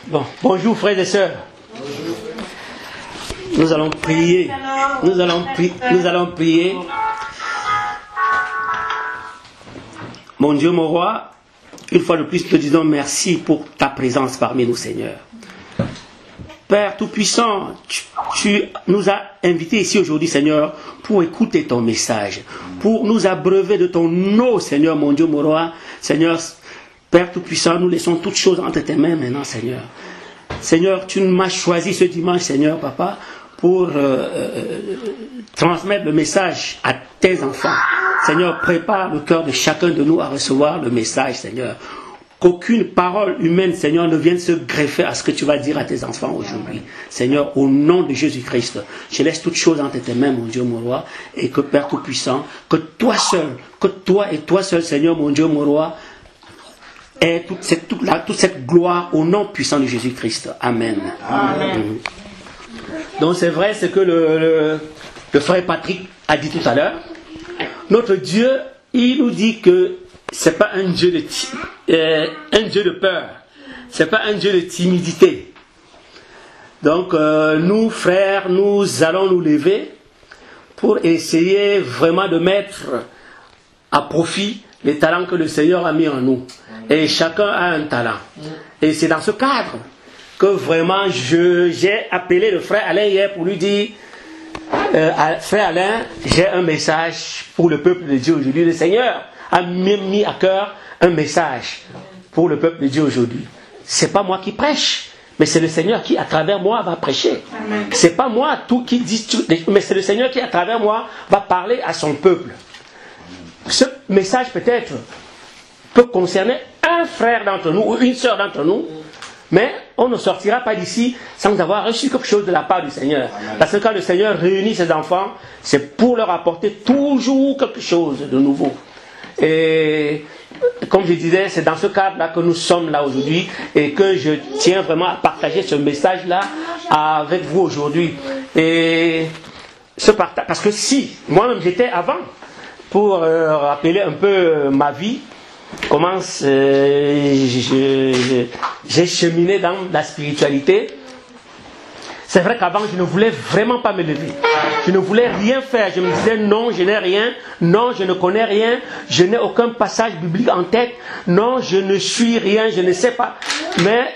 Bon, bonjour frères et sœurs. Nous allons prier. Nous allons prier. Mon Dieu, mon roi, une fois de plus, te disons merci pour ta présence parmi nous, Seigneur. Père Tout-Puissant, tu nous as invités ici aujourd'hui, Seigneur, pour écouter ton message, pour nous abreuver de ton eau, Seigneur, mon Dieu, mon roi. Seigneur, Père Tout-Puissant, nous laissons toutes choses entre tes mains maintenant, Seigneur. Seigneur, tu m'as choisi ce dimanche, Seigneur, Papa, pour transmettre le message à tes enfants. Seigneur, prépare le cœur de chacun de nous à recevoir le message, Seigneur. Qu'aucune parole humaine, Seigneur, ne vienne se greffer à ce que tu vas dire à tes enfants aujourd'hui. Seigneur, au nom de Jésus-Christ, je laisse toutes choses entre tes mains, mon Dieu, mon roi, et que Père Tout-Puissant, que toi seul, que toi et toi seul, Seigneur, mon Dieu, mon roi, ait toute cette gloire au nom puissant de Jésus-Christ. Amen. Amen. Donc c'est vrai ce que le frère Patrick a dit tout à l'heure. Notre Dieu, il nous dit que c'est pas un Dieu de peur, c'est pas un Dieu de timidité. Donc nous frères, nous allons nous lever pour essayer vraiment de mettre à profit les talents que le Seigneur a mis en nous. Et chacun a un talent. Et c'est dans ce cadre que vraiment j'ai appelé le frère Alain hier pour lui dire: frère Alain, j'ai un message pour le peuple de Dieu aujourd'hui. Le Seigneur a mis à cœur un message pour le peuple de Dieu aujourd'hui. C'est pas moi qui prêche, mais c'est le Seigneur qui à travers moi va prêcher. C'est pas moi tout qui dit tout, mais c'est le Seigneur qui à travers moi va parler à son peuple. Ce message peut-être peut concerner un frère d'entre nous ou une sœur d'entre nous, mais on ne sortira pas d'ici sans avoir reçu quelque chose de la part du Seigneur. Parce que quand le Seigneur réunit ses enfants, c'est pour leur apporter toujours quelque chose de nouveau. Et comme je disais, c'est dans ce cadre-là que nous sommes là aujourd'hui et que je tiens vraiment à partager ce message-là avec vous aujourd'hui. Et ce partage, parce que si, moi-même j'étais avant, pour rappeler un peu ma vie, comment j'ai cheminé dans la spiritualité. C'est vrai qu'avant je ne voulais vraiment pas me lever, je ne voulais rien faire, je me disais non, je n'ai rien, non, je ne connais rien, je n'ai aucun passage biblique en tête, non, je ne suis rien, je ne sais pas. Mais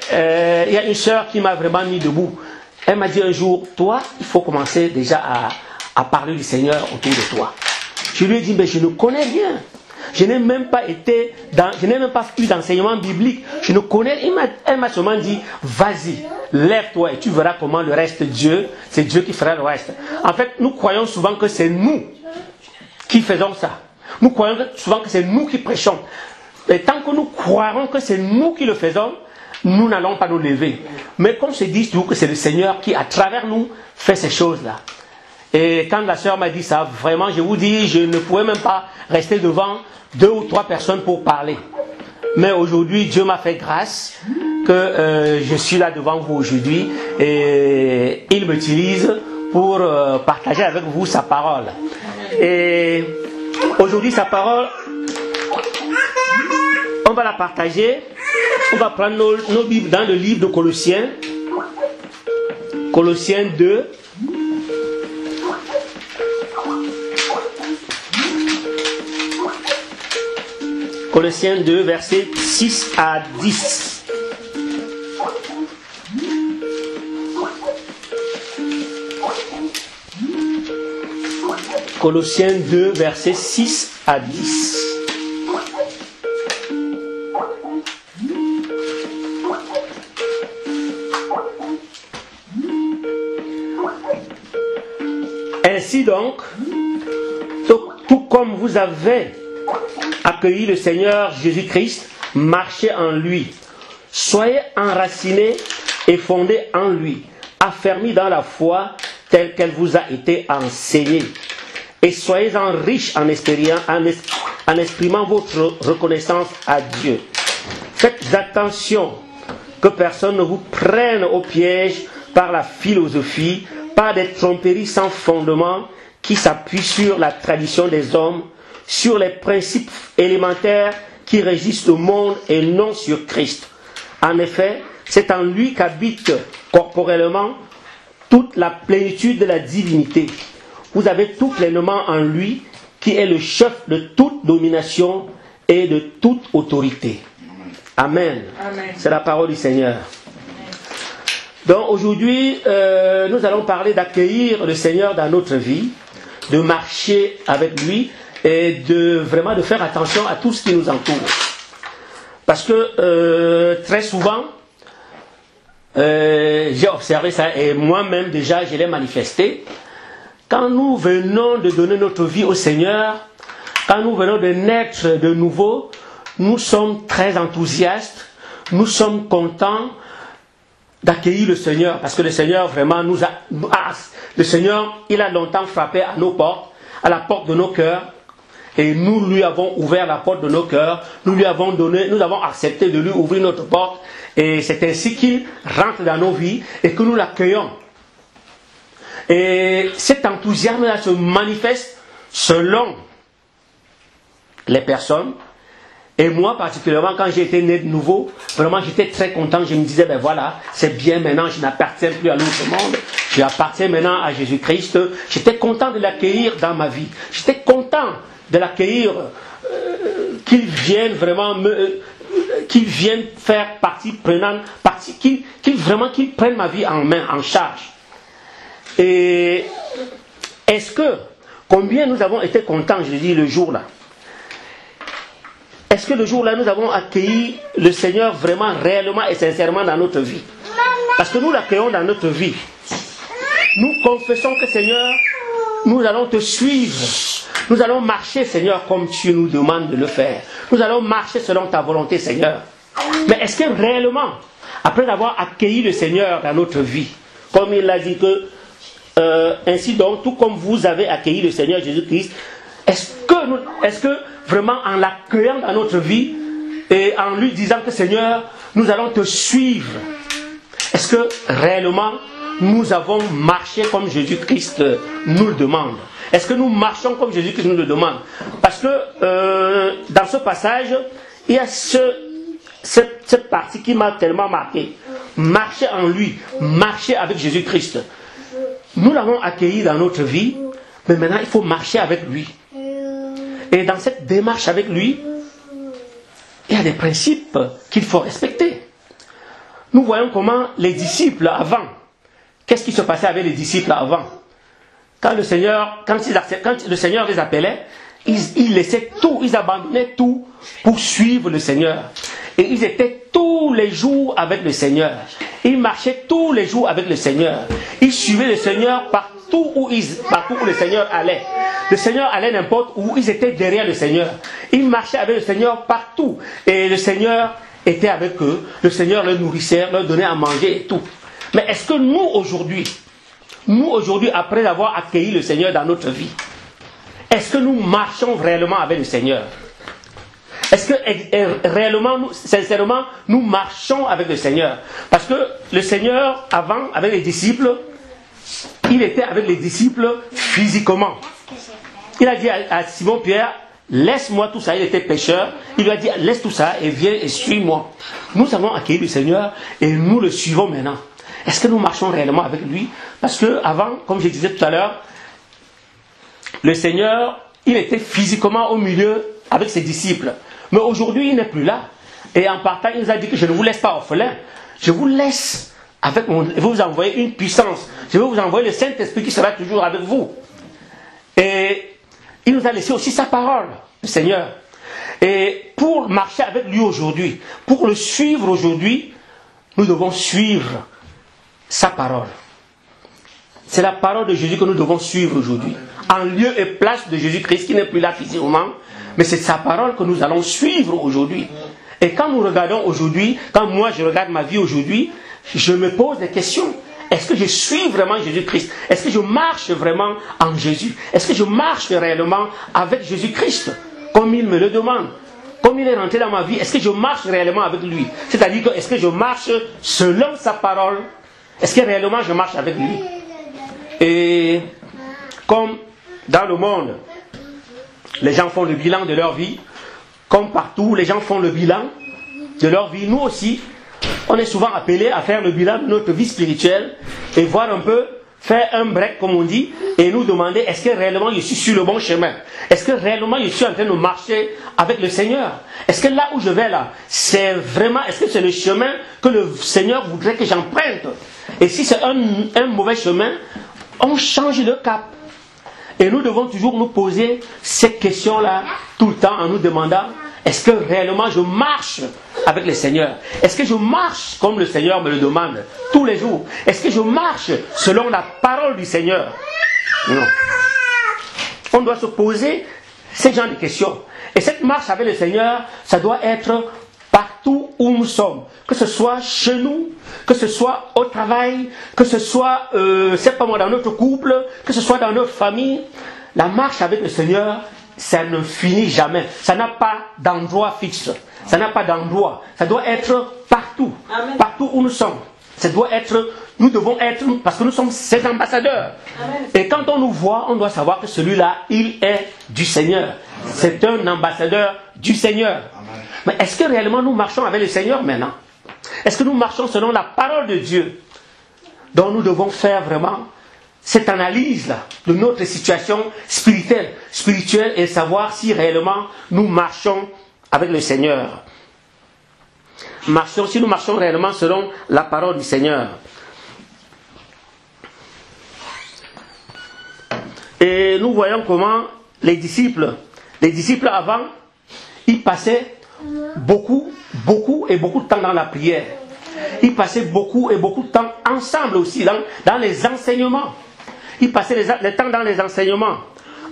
il y a une sœur qui m'a vraiment mis debout. Elle m'a dit un jour: toi, il faut commencer déjà à parler du Seigneur autour de toi. Je lui ai dit: mais je ne connais rien. Je n'ai même pas eu d'enseignement biblique. Je ne connais. Elle m'a seulement dit: vas-y, lève-toi et tu verras comment le reste Dieu, c'est Dieu qui fera le reste. En fait, nous croyons souvent que c'est nous qui faisons ça. Nous croyons souvent que c'est nous qui prêchons. Et tant que nous croirons que c'est nous qui le faisons, nous n'allons pas nous lever. Mais comme se dit toujours que c'est le Seigneur qui, à travers nous, fait ces choses-là. Et quand la sœur m'a dit ça, vraiment, je vous dis, je ne pouvais même pas rester devant 2 ou 3 personnes pour parler. Mais aujourd'hui, Dieu m'a fait grâce que je suis là devant vous aujourd'hui et il m'utilise pour partager avec vous sa parole. Et aujourd'hui, sa parole, on va la partager. On va prendre nos Bibles dans le livre de Colossiens. Colossiens 2. Colossiens 2, versets 6 à 10. Colossiens 2, versets 6 à 10. Ainsi donc, tout comme vous avez accueilli le Seigneur Jésus-Christ, marchez en lui. Soyez enracinés et fondés en lui, affermis dans la foi telle qu'elle vous a été enseignée. Et soyez-en riches en exprimant votre reconnaissance à Dieu. Faites attention que personne ne vous prenne au piège par la philosophie, par des tromperies sans fondement qui s'appuient sur la tradition des hommes, sur les principes élémentaires qui régissent le monde et non sur Christ. En effet, c'est en lui qu'habite corporellement toute la plénitude de la divinité. Vous avez tout pleinement en lui, qui est le chef de toute domination et de toute autorité. Amen. Amen. C'est la parole du Seigneur. Donc aujourd'hui, nous allons parler d'accueillir le Seigneur dans notre vie, de marcher avec lui et vraiment de faire attention à tout ce qui nous entoure. Parce que très souvent, j'ai observé ça et moi-même déjà je l'ai manifesté. Quand nous venons de donner notre vie au Seigneur, quand nous venons de naître de nouveau, nous sommes très enthousiastes, nous sommes contents d'accueillir le Seigneur, parce que le Seigneur vraiment le Seigneur, il a longtemps frappé à nos portes, à la porte de nos cœurs, et nous lui avons ouvert la porte de nos cœurs, nous avons accepté de lui ouvrir notre porte, et c'est ainsi qu'il rentre dans nos vies et que nous l'accueillons. Et cet enthousiasme-là se manifeste selon les personnes. Et moi particulièrement, quand j'ai été né de nouveau, vraiment j'étais très content. Je me disais, ben voilà, c'est bien maintenant, je n'appartiens plus à l'autre monde. J'appartiens maintenant à Jésus-Christ. J'étais content de l'accueillir dans ma vie. J'étais content de l'accueillir, qu'il vienne vraiment qu'il vienne faire partie prenante, qu'il prenne ma vie en main, en charge. Et combien nous avons été contents, je dis, le jour-là. Est-ce que le jour-là, nous avons accueilli le Seigneur vraiment, réellement et sincèrement dans notre vie? Parce que nous l'accueillons dans notre vie. Nous confessons que Seigneur, nous allons te suivre. Nous allons marcher, Seigneur, comme tu nous demandes de le faire. Nous allons marcher selon ta volonté, Seigneur. Mais est-ce que réellement, après avoir accueilli le Seigneur dans notre vie, comme il l'a dit que ainsi donc, tout comme vous avez accueilli le Seigneur Jésus-Christ, est-ce que vraiment en l'accueillant dans notre vie et en lui disant que Seigneur, nous allons te suivre, est-ce que réellement nous avons marché comme Jésus-Christ nous le demande? Est-ce que nous marchons comme Jésus-Christ nous le demande? Parce que dans ce passage, il y a cette partie qui m'a tellement marqué. Marcher en lui, marcher avec Jésus-Christ. Nous l'avons accueilli dans notre vie, mais maintenant il faut marcher avec lui. Et dans cette démarche avec lui, il y a des principes qu'il faut respecter. Nous voyons comment les disciples avant, qu'est-ce qui se passait avec les disciples avant? Quand le Seigneur les appelait, ils laissaient tout, ils abandonnaient tout pour suivre le Seigneur. Et ils étaient tous les jours avec le Seigneur. Ils marchaient tous les jours avec le Seigneur. Ils suivaient le Seigneur partout où le Seigneur allait. Le Seigneur allait n'importe où, ils étaient derrière le Seigneur. Ils marchaient avec le Seigneur partout. Et le Seigneur était avec eux. Le Seigneur les nourrissait, leur donnait à manger et tout. Mais est-ce que nous aujourd'hui, après avoir accueilli le Seigneur dans notre vie, est-ce que nous marchons réellement avec le Seigneur? Est-ce que réellement, sincèrement, nous marchons avec le Seigneur? Parce que le Seigneur, avant, avec les disciples, il était avec les disciples physiquement. Il a dit à Simon-Pierre, laisse-moi tout ça, il était pécheur. Il lui a dit, laisse tout ça et viens et suis-moi. Nous avons accueilli le Seigneur et nous le suivons maintenant. Est-ce que nous marchons réellement avec lui? Parce que avant, comme je disais tout à l'heure, le Seigneur, il était physiquement au milieu avec ses disciples. Mais aujourd'hui, il n'est plus là. Et en partant, il nous a dit que je ne vous laisse pas orphelin. Je vous laisse avec je vais vous envoyer une puissance. Je vais vous envoyer le Saint-Esprit qui sera toujours avec vous. Et il nous a laissé aussi sa parole, le Seigneur. Et pour marcher avec lui aujourd'hui, pour le suivre aujourd'hui, nous devons suivre sa parole. C'est la parole de Jésus que nous devons suivre aujourd'hui. En lieu et place de Jésus-Christ qui n'est plus là physiquement, mais c'est sa parole que nous allons suivre aujourd'hui. Et quand nous regardons aujourd'hui, quand moi je regarde ma vie aujourd'hui, je me pose des questions. Est-ce que je suis vraiment Jésus-Christ? Est-ce que je marche vraiment en Jésus? Est-ce que je marche réellement avec Jésus-Christ comme il me le demande? Comme il est rentré dans ma vie, est-ce que je marche réellement avec lui? C'est-à-dire que est-ce que je marche selon sa parole? Est-ce que réellement je marche avec lui? Et comme dans le monde, les gens font le bilan de leur vie, comme partout, les gens font le bilan de leur vie. Nous aussi, on est souvent appelés à faire le bilan de notre vie spirituelle et voir un peu, faire un break comme on dit, et nous demander est-ce que réellement je suis sur le bon chemin? Est-ce que réellement je suis en train de marcher avec le Seigneur? Est-ce que là où je vais là, c'est vraiment, est-ce que c'est le chemin que le Seigneur voudrait que j'emprunte? Et si c'est un mauvais chemin, on change de cap. Et nous devons toujours nous poser cette question-là tout le temps en nous demandant est-ce que réellement je marche avec le Seigneur? Est-ce que je marche comme le Seigneur me le demande tous les jours? Est-ce que je marche selon la parole du Seigneur? Non. On doit se poser ce genre de questions. Et cette marche avec le Seigneur, ça doit être partout où nous sommes. Que ce soit chez nous, que ce soit au travail, que ce soit c'est pas moi, dans notre couple, que ce soit dans notre famille. La marche avec le Seigneur, ça ne finit jamais. Ça n'a pas d'endroit fixe. Ça n'a pas d'endroit. Ça doit être partout. Amen. Partout où nous sommes. Ça doit être, nous devons être, parce que nous sommes ses ambassadeurs. Amen. Et quand on nous voit, on doit savoir que celui-là, il est du Seigneur. Amen. C'est un ambassadeur du Seigneur. Amen. Mais est-ce que réellement nous marchons avec le Seigneur maintenant? Est-ce que nous marchons selon la parole de Dieu? Donc nous devons faire vraiment cette analyse-là de notre situation spirituelle et savoir si réellement nous marchons avec le Seigneur. Si nous marchons réellement selon la parole du Seigneur. Et nous voyons comment les disciples avant, ils passaient beaucoup de temps dans la prière. Ils passaient beaucoup de temps ensemble aussi, dans les enseignements. Ils passaient le temps dans les enseignements.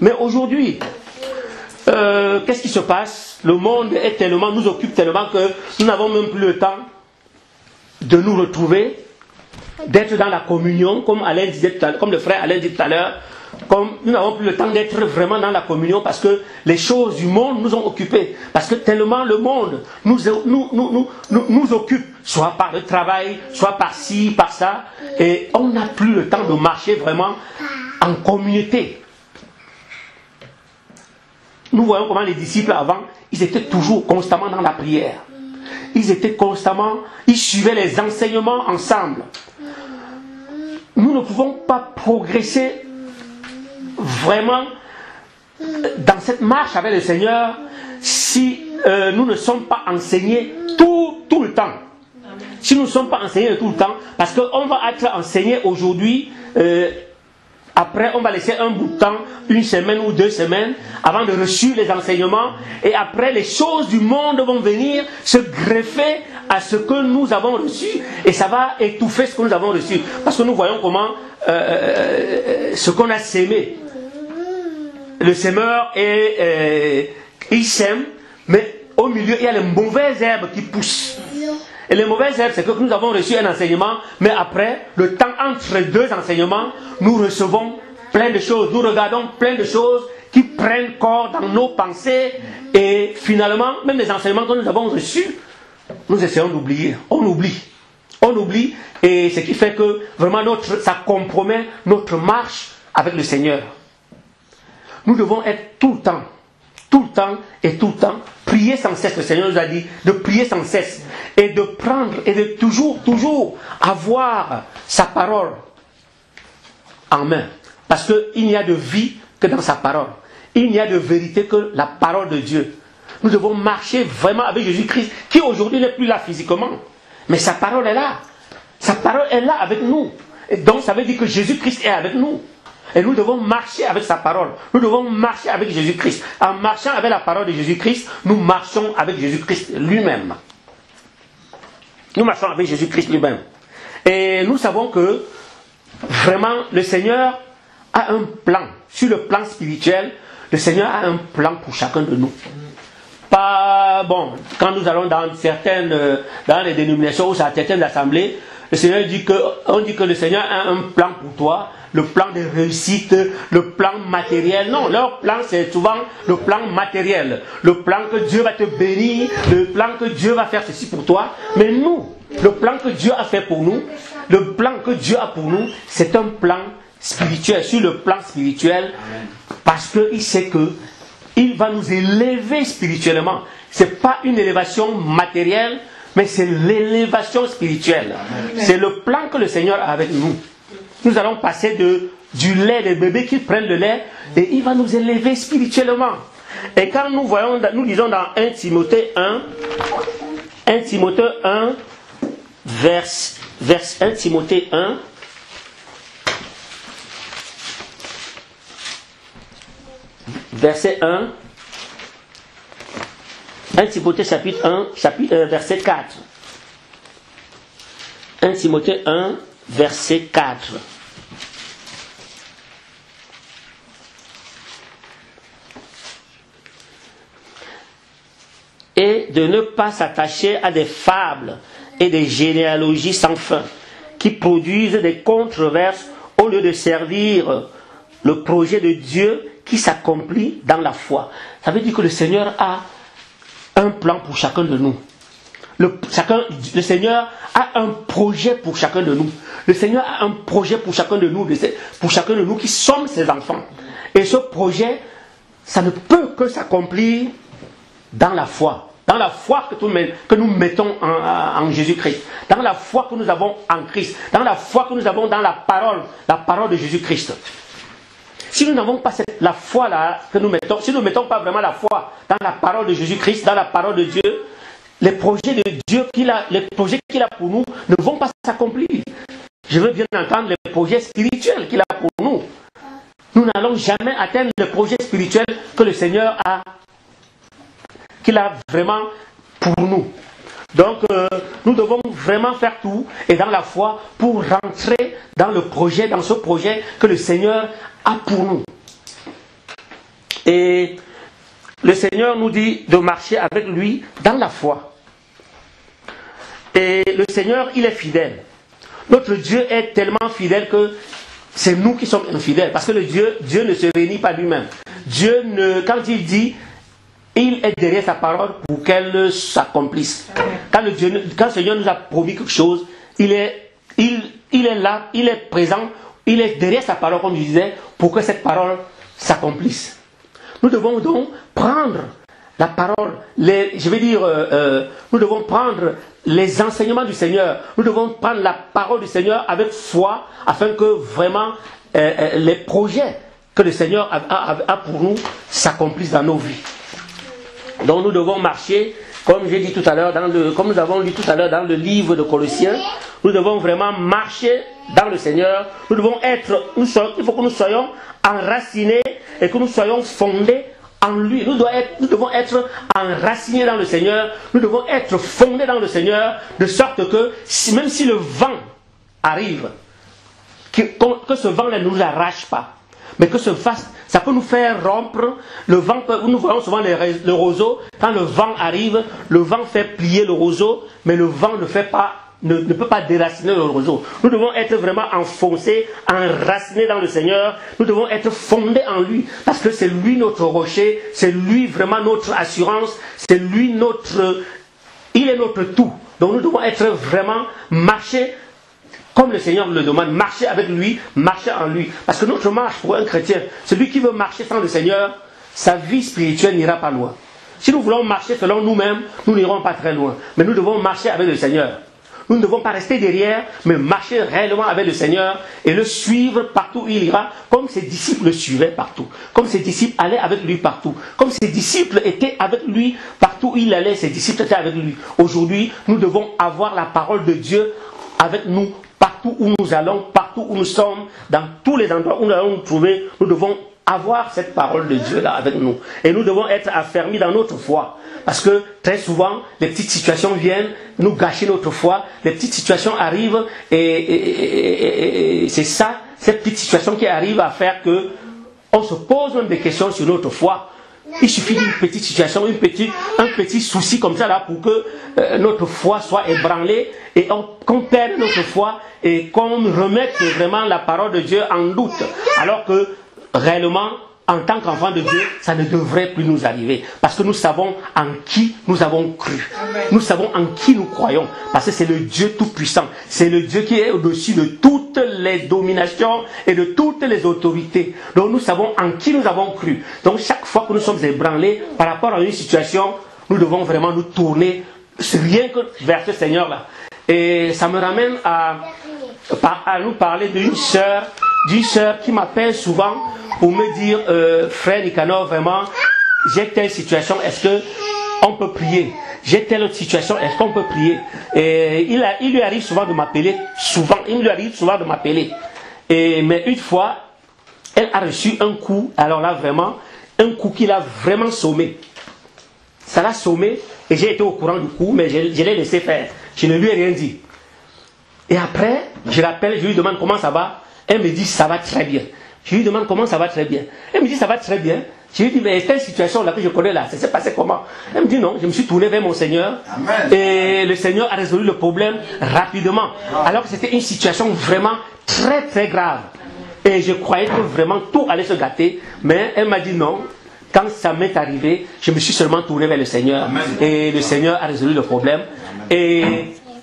Mais aujourd'hui, qu'est-ce qui se passe? Le monde nous occupe tellement que nous n'avons même plus le temps de nous retrouver, d'être dans la communion, comme le frère Alain dit tout à l'heure. Comme nous n'avons plus le temps d'être vraiment dans la communion parce que les choses du monde nous ont occupés. Parce que tellement le monde nous occupe, soit par le travail, soit par ci, par ça. Et on n'a plus le temps de marcher vraiment en communauté. Nous voyons comment les disciples avant, ils étaient toujours constamment dans la prière. Ils suivaient les enseignements ensemble. Nous ne pouvons pas progresser vraiment dans cette marche avec le Seigneur si nous ne sommes pas enseignés tout le temps. Si nous ne sommes pas enseignés tout le temps, parce qu'on va être enseigné aujourd'hui, après on va laisser un bout de temps, une semaine ou 2 semaines, avant de recevoir les enseignements, et après les choses du monde vont venir se greffer à ce que nous avons reçu, et ça va étouffer ce que nous avons reçu. Parce que nous voyons comment ce qu'on a sémé. Le semeur il sème, mais au milieu il y a les mauvaises herbes qui poussent. Et les mauvaises herbes, c'est que nous avons reçu un enseignement, mais après, le temps entre les 2 enseignements, nous recevons plein de choses, nous regardons plein de choses qui prennent corps dans nos pensées, et finalement, même les enseignements que nous avons reçus, nous essayons d'oublier. On oublie, et ce qui fait que vraiment ça compromet notre marche avec le Seigneur. Nous devons être tout le temps, prier sans cesse. Le Seigneur nous a dit de prier sans cesse et de prendre et de toujours avoir sa parole en main. Parce qu'il n'y a de vie que dans sa parole. Il n'y a de vérité que la parole de Dieu. Nous devons marcher vraiment avec Jésus-Christ, qui aujourd'hui n'est plus là physiquement. Mais sa parole est là. Sa parole est là avec nous. Et donc ça veut dire que Jésus-Christ est avec nous. Et nous devons marcher avec sa parole. Nous devons marcher avec Jésus-Christ. En marchant avec la parole de Jésus-Christ, nous marchons avec Jésus-Christ lui-même. Nous marchons avec Jésus-Christ lui-même. Et nous savons que vraiment le Seigneur a un plan. Sur le plan spirituel, le Seigneur a un plan pour chacun de nous. Pas bon, quand nous allons dans les dénominations ou dans certaines assemblées, le Seigneur dit que le Seigneur a un plan pour toi, le plan de réussite, le plan matériel. Non, leur plan c'est souvent le plan matériel, le plan que Dieu va te bénir, le plan que Dieu va faire ceci pour toi. Mais nous, le plan que Dieu a fait pour nous, le plan que Dieu a pour nous, c'est un plan spirituel, sur le plan spirituel, parce qu'il sait que il va nous élever spirituellement. Ce n'est pas une élévation matérielle, mais c'est l'élévation spirituelle. C'est le plan que le Seigneur a avec nous. Nous allons passer du lait des bébés qui prennent le lait, et il va nous élever spirituellement. Et quand nous lisons dans 1 Timothée 1, 1 Timothée 1, verset 1, 1 Timothée chapitre 1, verset 4. 1 Timothée 1, verset 4. Et de ne pas s'attacher à des fables et des généalogies sans fin, qui produisent des controverses au lieu de servir le projet de Dieu qui s'accomplit dans la foi. Ça veut dire que le Seigneur a un plan pour chacun de nous. Le Seigneur a un projet pour chacun de nous. Le Seigneur a un projet pour chacun de nous qui sommes ses enfants. Et ce projet, ça ne peut que s'accomplir dans la foi. Dans la foi que nous mettons en Jésus-Christ. Dans la foi que nous avons en Christ. Dans la foi que nous avons dans la parole de Jésus-Christ. Si nous n'avons pas la foi là que nous mettons, si nous ne mettons pas vraiment la foi dans la parole de Jésus-Christ, dans la parole de Dieu, les projets de Dieu qu'il a pour nous ne vont pas s'accomplir. Je veux bien entendre les projets spirituels qu'il a pour nous. Nous n'allons jamais atteindre le projet spirituel que le Seigneur a, qu'il a vraiment pour nous. Donc nous devons vraiment faire tout et dans la foi pour rentrer dans ce projet que le Seigneur a pour nous. Et le Seigneur nous dit de marcher avec lui dans la foi. Et le Seigneur, il est fidèle. Notre Dieu est tellement fidèle que c'est nous qui sommes infidèles. Parce que Dieu ne se réunit pas lui-même. Quand il dit, il est derrière sa parole pour qu'elle s'accomplisse. Quand le Seigneur nous a promis quelque chose, il est là, il est présent, il est derrière sa parole, comme je disais, pour que cette parole s'accomplisse. Nous devons donc prendre la parole, nous devons prendre les enseignements du Seigneur, nous devons prendre la parole du Seigneur avec foi, afin que vraiment les projets que le Seigneur a pour nous s'accomplissent dans nos vies. Donc nous devons marcher, comme j'ai dit tout à l'heure, comme nous avons lu tout à l'heure dans le livre de Colossiens, nous devons vraiment marcher dans le Seigneur. Il faut que nous soyons enracinés et que nous soyons fondés en lui. Nous devons être enracinés dans le Seigneur, nous devons être fondés dans le Seigneur, de sorte que même si le vent arrive, que ce vent ne nous arrache pas, mais que ça peut nous faire rompre le vent. Nous voyons souvent le roseau, quand le vent arrive, le vent fait plier le roseau, mais le vent ne peut pas déraciner le roseau. Nous devons être vraiment enfoncés, enracinés dans le Seigneur. Nous devons être fondés en lui, parce que c'est lui notre rocher, c'est lui vraiment notre assurance, c'est lui il est notre tout. Donc nous devons être vraiment marcher comme le Seigneur le demande, marcher avec lui, marcher en lui. Parce que notre marche pour un chrétien, celui qui veut marcher sans le Seigneur, sa vie spirituelle n'ira pas loin. Si nous voulons marcher selon nous-mêmes, nous n'irons pas très loin. Mais nous devons marcher avec le Seigneur. Nous ne devons pas rester derrière, mais marcher réellement avec le Seigneur et le suivre partout où il ira, comme ses disciples le suivaient partout. Comme ses disciples allaient avec lui partout. Comme ses disciples étaient avec lui partout où il allait, ses disciples étaient avec lui. Aujourd'hui, nous devons avoir la parole de Dieu avec nous, partout où nous allons, partout où nous sommes, dans tous les endroits où nous allons nous trouver, nous devons avoir cette parole de Dieu là avec nous. Et nous devons être affermis dans notre foi. Parce que très souvent, les petites situations viennent nous gâcher notre foi. Les petites situations arrivent et c'est ça, ces petites situations qui arrivent à faire que on se pose même des questions sur notre foi. Il suffit d'une petite situation, un petit souci comme ça là pour que notre foi soit ébranlée et qu'on perde notre foi et qu'on remette vraiment la parole de Dieu en doute. Alors que réellement, en tant qu'enfants de Dieu, ça ne devrait plus nous arriver. Parce que nous savons en qui nous avons cru. Nous savons en qui nous croyons. Parce que c'est le Dieu tout-puissant. C'est le Dieu qui est au-dessus de toutes les dominations et de toutes les autorités. Donc nous savons en qui nous avons cru. Donc chaque fois que nous sommes ébranlés par rapport à une situation, nous devons vraiment nous tourner rien que vers ce Seigneur-là. Et ça me ramène à nous parler d'une sœur qui m'appelle souvent pour me dire, frère Nicanor, vraiment, j'ai telle situation, est-ce qu'on peut prier? J'ai telle autre situation, est-ce qu'on peut prier? Et il lui arrive souvent de m'appeler, mais une fois, elle a reçu un coup, alors là vraiment, un coup qui l'a vraiment sommé. Ça l'a sommé, et j'ai été au courant du coup, mais je l'ai laissé faire. Je ne lui ai rien dit. Et après, je l'appelle, je lui demande comment ça va. Elle me dit ça va très bien. Je lui demande comment ça va très bien. Elle me dit ça va très bien. Je lui dis mais quelle situation là que je connais là, ça s'est passé comment? Elle me dit non, je me suis tourné vers mon Seigneur. Amen. Et le Seigneur a résolu le problème rapidement. Alors que c'était une situation vraiment très très grave. Et je croyais que vraiment tout allait se gâter. Mais elle m'a dit non. Quand ça m'est arrivé, je me suis seulement tourné vers le Seigneur. Amen. Et le Seigneur a résolu le problème. Amen. Et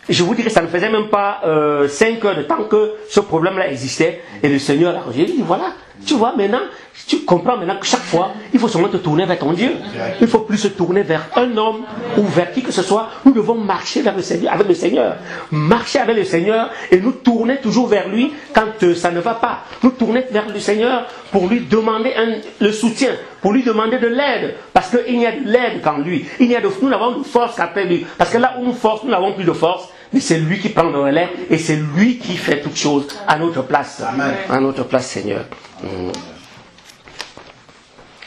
je vous dis que ça ne faisait même pas 5 heures de temps que ce problème-là existait. Et le Seigneur a dit, voilà, tu vois maintenant, tu comprends maintenant que chaque fois, il faut seulement te tourner vers ton Dieu. Il ne faut plus se tourner vers un homme ou vers qui que ce soit. Nous devons marcher vers le Seigneur, avec le Seigneur. Marcher avec le Seigneur et nous tourner toujours vers lui quand ça ne va pas. Nous tourner vers le Seigneur pour lui demander le soutien, pour lui demander de l'aide. Parce qu'il n'y a de l'aide qu'en lui. Nous n'avons de force qu'après lui. Parce que là où nous force, nous n'avons plus de force. Mais c'est lui qui prend le relais et c'est lui qui fait toutes choses à notre place. Amen. À notre place, Seigneur.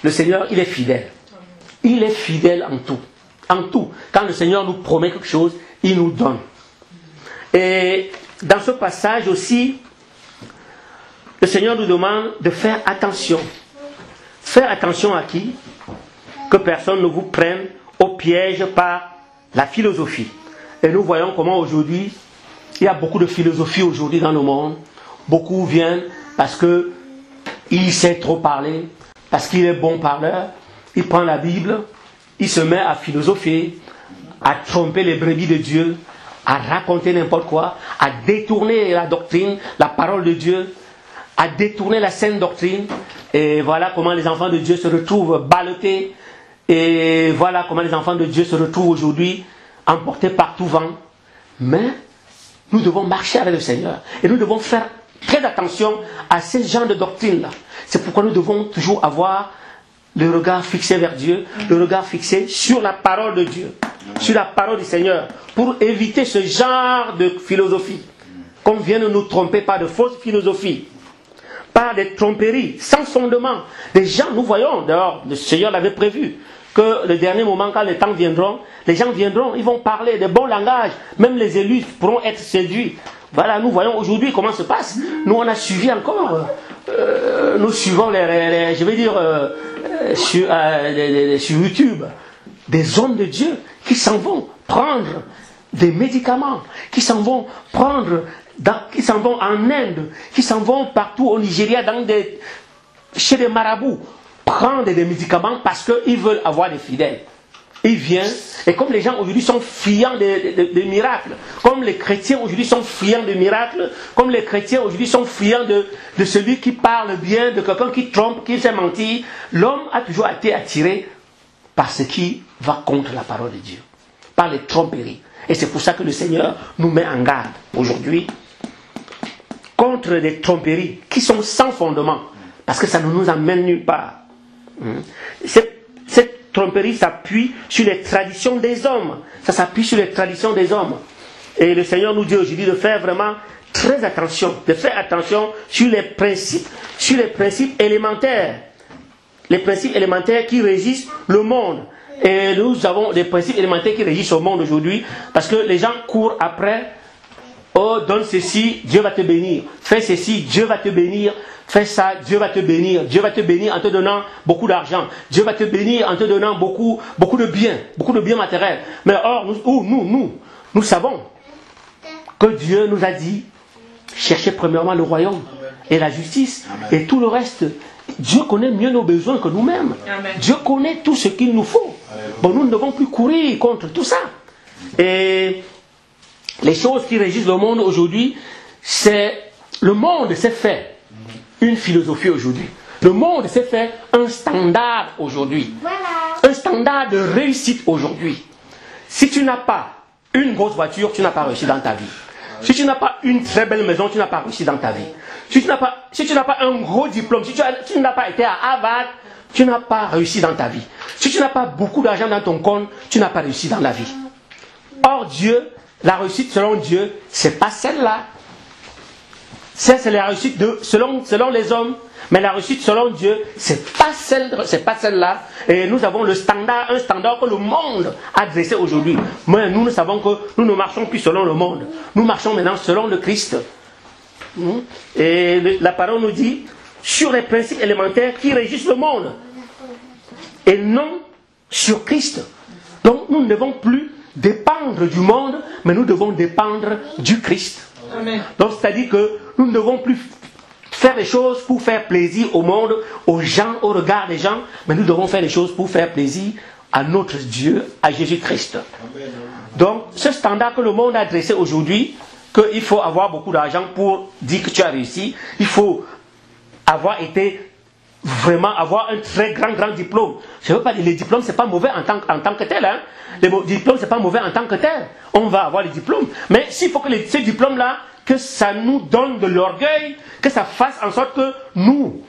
Le Seigneur, il est fidèle. Il est fidèle en tout. En tout. Quand le Seigneur nous promet quelque chose, il nous donne. Et dans ce passage aussi, le Seigneur nous demande de faire attention. Faire attention à qui? Que personne ne vous prenne au piège par la philosophie. Et nous voyons comment aujourd'hui, il y a beaucoup de philosophie aujourd'hui dans le monde. Beaucoup viennent parce qu'il sait trop parler, parce qu'il est bon parleur. Il prend la Bible, il se met à philosopher, à tromper les brebis de Dieu, à raconter n'importe quoi, à détourner la doctrine, la parole de Dieu, à détourner la saine doctrine. Et voilà comment les enfants de Dieu se retrouvent ballottés. Et voilà comment les enfants de Dieu se retrouvent aujourd'hui emportés par tout vent. Mais nous devons marcher avec le Seigneur. Et nous devons faire très attention à ces genres de doctrines-là. C'est pourquoi nous devons toujours avoir le regard fixé vers Dieu, le regard fixé sur la parole de Dieu, sur la parole du Seigneur, pour éviter ce genre de philosophie. Qu'on vienne nous tromper par de fausses philosophies, par des tromperies sans fondement. Des gens, nous voyons, d'ailleurs, le Seigneur l'avait prévu, que le dernier moment, quand les temps viendront, les gens viendront, ils vont parler de bons langages, même les élus pourront être séduits. Voilà, nous voyons aujourd'hui comment se passe. Nous, on a suivi encore, nous suivons sur YouTube, des hommes de Dieu qui s'en vont prendre des médicaments, qui s'en vont prendre, qui s'en vont en Inde, qui s'en vont partout au Nigeria, chez des marabouts, prendre des médicaments parce qu'ils veulent avoir des fidèles. Ils viennent, et comme les gens aujourd'hui sont friands de miracles, comme les chrétiens aujourd'hui sont friands de miracles, comme les chrétiens aujourd'hui sont friands de celui qui parle bien, de quelqu'un qui trompe, qui sait mentir, l'homme a toujours été attiré par ce qui va contre la parole de Dieu, par les tromperies. Et c'est pour ça que le Seigneur nous met en garde aujourd'hui contre des tromperies qui sont sans fondement, parce que ça ne nous emmène nulle part. Cette tromperie s'appuie sur les traditions des hommes. Ça s'appuie sur les traditions des hommes. Et le Seigneur nous dit aujourd'hui de faire vraiment très attention, de faire attention sur les principes élémentaires. Les principes élémentaires qui régissent le monde. Et nous avons des principes élémentaires qui régissent le monde aujourd'hui, parce que les gens courent après. Oh, donne ceci, Dieu va te bénir. Fais ceci, Dieu va te bénir. Fais ça, Dieu va te bénir. Dieu va te bénir en te donnant beaucoup d'argent. Dieu va te bénir en te donnant beaucoup de biens matériels. Mais or, nous savons que Dieu nous a dit, cherchez premièrement le royaume et la justice. Amen. Et tout le reste, Dieu connaît mieux nos besoins que nous-mêmes. Dieu connaît tout ce qu'il nous faut. Bon, nous ne devons plus courir contre tout ça. Et les choses qui régissent le monde aujourd'hui, le monde s'est fait une philosophie aujourd'hui. Le monde s'est fait un standard aujourd'hui. Un standard de réussite aujourd'hui. Si tu n'as pas une grosse voiture, tu n'as pas réussi dans ta vie. Si tu n'as pas une très belle maison, tu n'as pas réussi dans ta vie. Si tu n'as pas un gros diplôme, si tu n'as pas été à Harvard, tu n'as pas réussi dans ta vie. Si tu n'as pas beaucoup d'argent dans ton compte, tu n'as pas réussi dans la vie. Or Dieu, la réussite selon Dieu, c'est pas celle-là. C'est la réussite selon les hommes. Mais la réussite selon Dieu, c'est pas celle-là. Et nous avons un standard que le monde a dressé aujourd'hui. Mais nous savons que nous ne marchons plus selon le monde. Nous marchons maintenant selon le Christ. Et la parole nous dit, sur les principes élémentaires qui régissent le monde. Et non sur Christ. Donc nous ne devons plus dépendre du monde, mais nous devons dépendre du Christ. Amen. Donc c'est-à-dire que nous ne devons plus faire les choses pour faire plaisir au monde, aux gens, au regard des gens, mais nous devons faire les choses pour faire plaisir à notre Dieu, à Jésus-Christ. Donc, ce standard que le monde a dressé aujourd'hui, qu'il faut avoir beaucoup d'argent pour dire que tu as réussi, il faut avoir un très grand diplôme. Je veux pas dire, les diplômes, c'est pas mauvais en tant que tel. Hein. Les diplômes, c'est pas mauvais en tant que tel. On va avoir les diplômes. Mais s'il faut que ces diplômes-là, que ça nous donne de l'orgueil, que ça fasse en sorte que nous,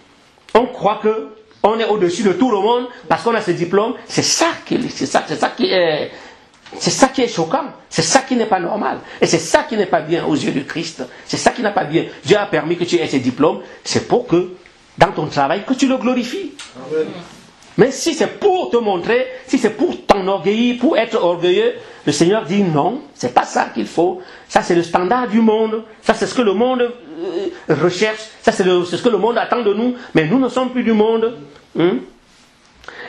on croit qu'on est au-dessus de tout le monde parce qu'on a ce diplôme, c'est ça qui est choquant, c'est ça qui n'est pas normal, et c'est ça qui n'est pas bien aux yeux du Christ, c'est ça qui n'est pas bien. Dieu a permis que tu aies ces diplômes, c'est pour que, dans ton travail, que tu le glorifies. Amen. Mais si c'est pour te montrer, si c'est pour t'enorgueillir, pour être orgueilleux, le Seigneur dit non, c'est pas ça qu'il faut. Ça c'est le standard du monde. Ça c'est ce que le monde recherche. Ça c'est ce que le monde attend de nous. Mais nous ne sommes plus du monde.